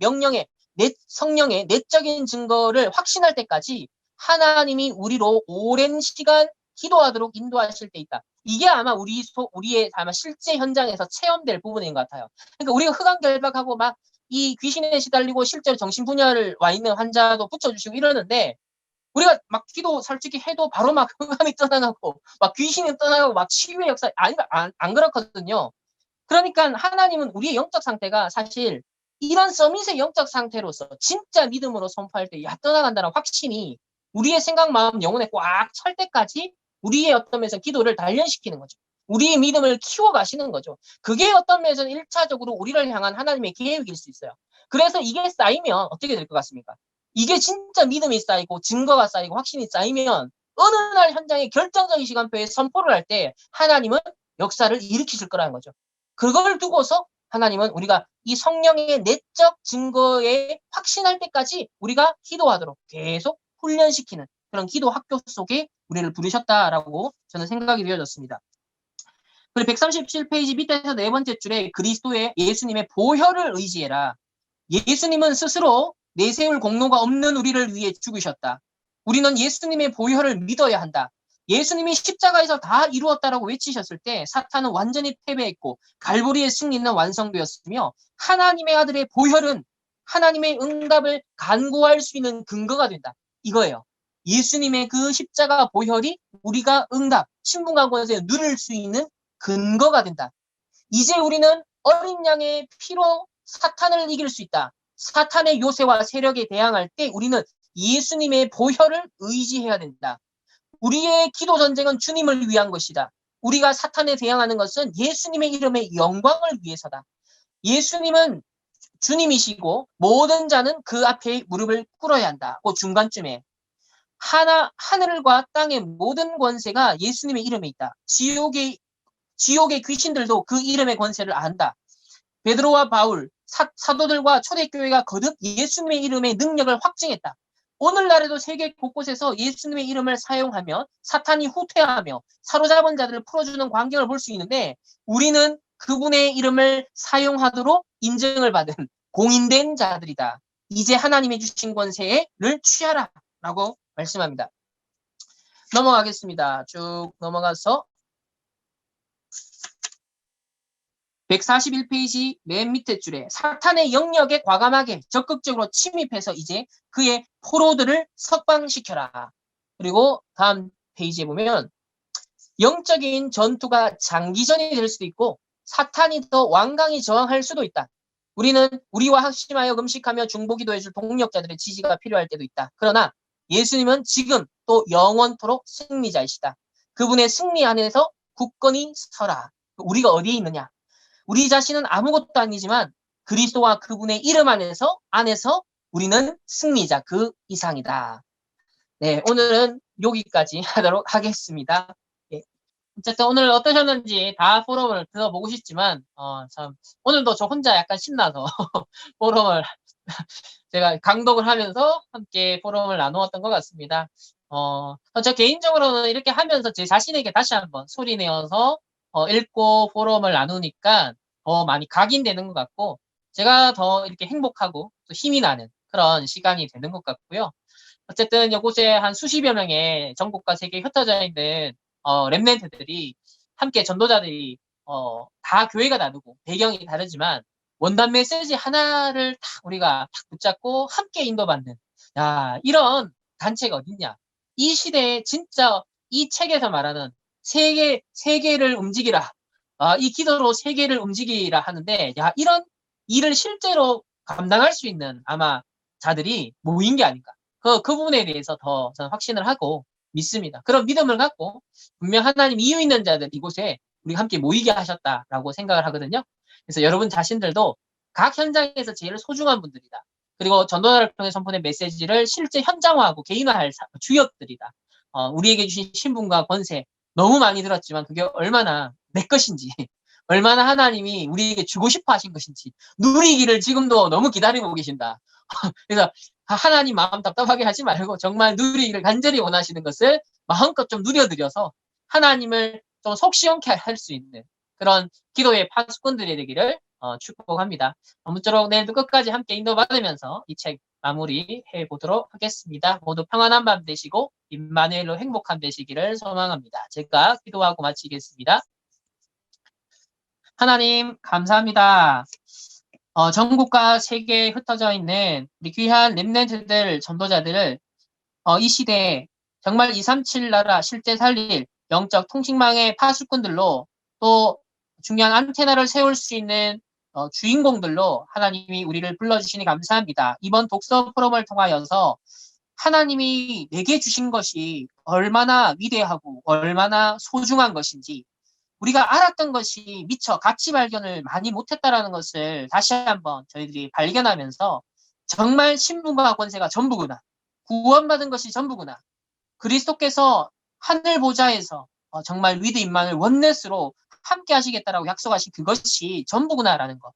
성령의 내적인 증거를 확신할 때까지 하나님이 우리로 오랜 시간 기도하도록 인도하실 때 있다. 이게 아마 우리의 아마 실제 현장에서 체험될 부분인 것 같아요. 그러니까 우리가 흑암결박하고 막 이 귀신에 시달리고 실제로 정신분열 와 있는 환자도 붙여주시고 이러는데 우리가 막 기도 솔직히 해도 바로 막 흑암이 떠나가고 막 귀신이 떠나가고 막 치유의 역사 안 그렇거든요. 그러니까 하나님은 우리의 영적 상태가 사실 이런 서밋의 영적 상태로서 진짜 믿음으로 선포할 때 야 떠나간다는 확신이 우리의 생각, 마음, 영혼에 꽉 찰 때까지 우리의 어떤 면에서 기도를 단련시키는 거죠. 우리의 믿음을 키워가시는 거죠. 그게 어떤 면에서는 1차적으로 우리를 향한 하나님의 계획일 수 있어요. 그래서 이게 쌓이면 어떻게 될 것 같습니까? 이게 진짜 믿음이 쌓이고 증거가 쌓이고 확신이 쌓이면 어느 날 현장에 결정적인 시간표에 선포를 할 때 하나님은 역사를 일으키실 거라는 거죠. 그걸 두고서 하나님은 우리가 이 성령의 내적 증거에 확신할 때까지 우리가 기도하도록 계속 훈련시키는 그런 기도 학교 속에 우리를 부르셨다라고 저는 생각이 되어졌습니다. 그리고 137페이지 밑에서 네 번째 줄에 그리스도의 예수님의 보혈을 의지해라. 예수님은 스스로 내세울 공로가 없는 우리를 위해 죽으셨다. 우리는 예수님의 보혈을 믿어야 한다. 예수님이 십자가에서 다 이루었다라고 외치셨을 때 사탄은 완전히 패배했고 갈보리의 승리는 완성되었으며 하나님의 아들의 보혈은 하나님의 응답을 간구할 수 있는 근거가 된다. 이거예요. 예수님의 그 십자가 보혈이 우리가 응답, 신분간구에서 누릴 수 있는 근거가 된다. 이제 우리는 어린 양의 피로 사탄을 이길 수 있다. 사탄의 요새와 세력에 대항할 때 우리는 예수님의 보혈을 의지해야 된다. 우리의 기도 전쟁은 주님을 위한 것이다. 우리가 사탄에 대항하는 것은 예수님의 이름의 영광을 위해서다. 예수님은 주님이시고 모든 자는 그 앞에 무릎을 꿇어야 한다. 그 중간쯤에 하늘과 땅의 모든 권세가 예수님의 이름에 있다. 지옥의 귀신들도 그 이름의 권세를 안다. 베드로와 바울, 사도들과 초대교회가 거듭 예수님의 이름의 능력을 확증했다. 오늘날에도 세계 곳곳에서 예수님의 이름을 사용하며 사탄이 후퇴하며 사로잡은 자들을 풀어주는 광경을 볼 수 있는데 우리는 그분의 이름을 사용하도록 인증을 받은 공인된 자들이다. 이제 하나님의 주신 권세를 취하라 라고 말씀합니다. 넘어가겠습니다. 쭉 넘어가서 141페이지 맨 밑에 줄에 사탄의 영역에 과감하게 적극적으로 침입해서 이제 그의 포로들을 석방시켜라. 그리고 다음 페이지에 보면 영적인 전투가 장기전이 될 수도 있고 사탄이 더 완강히 저항할 수도 있다. 우리는 우리와 합심하여 금식하며 중보기도해줄 동력자들의 지지가 필요할 때도 있다. 그러나 예수님은 지금 또 영원토록 승리자이시다. 그분의 승리 안에서 굳건히 서라. 우리가 어디에 있느냐? 우리 자신은 아무것도 아니지만 그리스도와 그분의 이름 안에서 우리는 승리자 그 이상이다. 네, 오늘은 여기까지 하도록 하겠습니다. 예, 어쨌든 오늘 어떠셨는지 다 포럼을 들어보고 싶지만 참 오늘도 저 혼자 약간 신나서 포럼을 제가 강독을 하면서 함께 포럼을 나누었던 것 같습니다. 저 개인적으로는 이렇게 하면서 제 자신에게 다시 한번 소리 내어서 읽고 포럼을 나누니까 더 많이 각인되는 것 같고 제가 더 이렇게 행복하고 또 힘이 나는 그런 시간이 되는 것 같고요. 어쨌든 이곳에 한 수십여 명의 전국과 세계에 흩어져 있는 렘넌트들이 함께 전도자들이 다 교회가 다르고 배경이 다르지만 원단 메시지 하나를 딱 우리가 딱 붙잡고 함께 인도받는 이런 단체가 어딨냐. 이 시대에 진짜 이 책에서 말하는 세계를 움직이라. 이 기도로 세계를 움직이라 하는데 이런 일을 실제로 감당할 수 있는 아마 자들이 모인 게 아닌가. 그 부분에 대해서 더 저는 확신을 하고 믿습니다. 그런 믿음을 갖고 분명 하나님 이유 있는 자들 이곳에 우리 함께 모이게 하셨다라고 생각을 하거든요. 그래서 여러분 자신들도 각 현장에서 제일 소중한 분들이다. 그리고 전도자를 통해 선포된 메시지를 실제 현장화하고 개인화할 주역들이다. 우리에게 주신 신분과 권세 너무 많이 들었지만 그게 얼마나 내 것인지 얼마나 하나님이 우리에게 주고 싶어 하신 것인지 누리기를 지금도 너무 기다리고 계신다. 그래서 하나님 마음 답답하게 하지 말고 정말 누리기를 간절히 원하시는 것을 마음껏 좀 누려드려서 하나님을 좀 속 시원케 할 수 있는 그런 기도의 파수꾼들이 되기를 축복합니다. 아무쪼록 내일도 끝까지 함께 인도받으면서 이 책 마무리해 보도록 하겠습니다. 모두 평안한 밤 되시고 임마누엘로 행복한 되시기를 소망합니다. 제가 기도하고 마치겠습니다. 하나님 감사합니다. 전국과 세계에 흩어져 있는 우리 귀한 렘넌트들 전도자들을 이 시대에 정말 237 나라 실제 살릴 영적 통신망의 파수꾼들로 또 중요한 안테나를 세울 수 있는 주인공들로 하나님이 우리를 불러주시니 감사합니다. 이번 독서 포럼을 통하여서 하나님이 내게 주신 것이 얼마나 위대하고 얼마나 소중한 것인지 우리가 알았던 것이 미처 가치 발견을 많이 못했다라는 것을 다시 한번 저희들이 발견하면서 정말 신분과 권세가 전부구나. 구원받은 것이 전부구나. 그리스도께서 하늘 보좌에서 정말 위드 임마누엘 원넷으로 함께 하시겠다라고 약속하신 그것이 전부구나라는 것.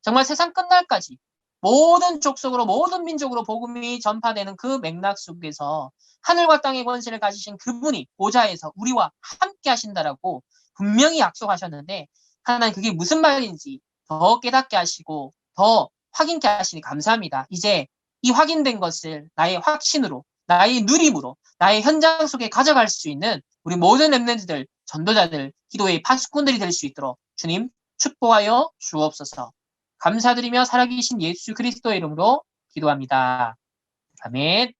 정말 세상 끝날까지 모든 족속으로 모든 민족으로 복음이 전파되는 그 맥락 속에서 하늘과 땅의 권세를 가지신 그분이 보좌에서 우리와 함께 하신다라고 분명히 약속하셨는데 하나님 그게 무슨 말인지 더 깨닫게 하시고 더 확인케 하시니 감사합니다. 이제 이 확인된 것을 나의 확신으로 나의 누림으로 나의 현장 속에 가져갈 수 있는 우리 모든 렘넌트들 전도자들 기도의 파수꾼들이 될 수 있도록 주님 축복하여 주옵소서. 감사드리며 살아계신 예수 그리스도의 이름으로 기도합니다. 아멘.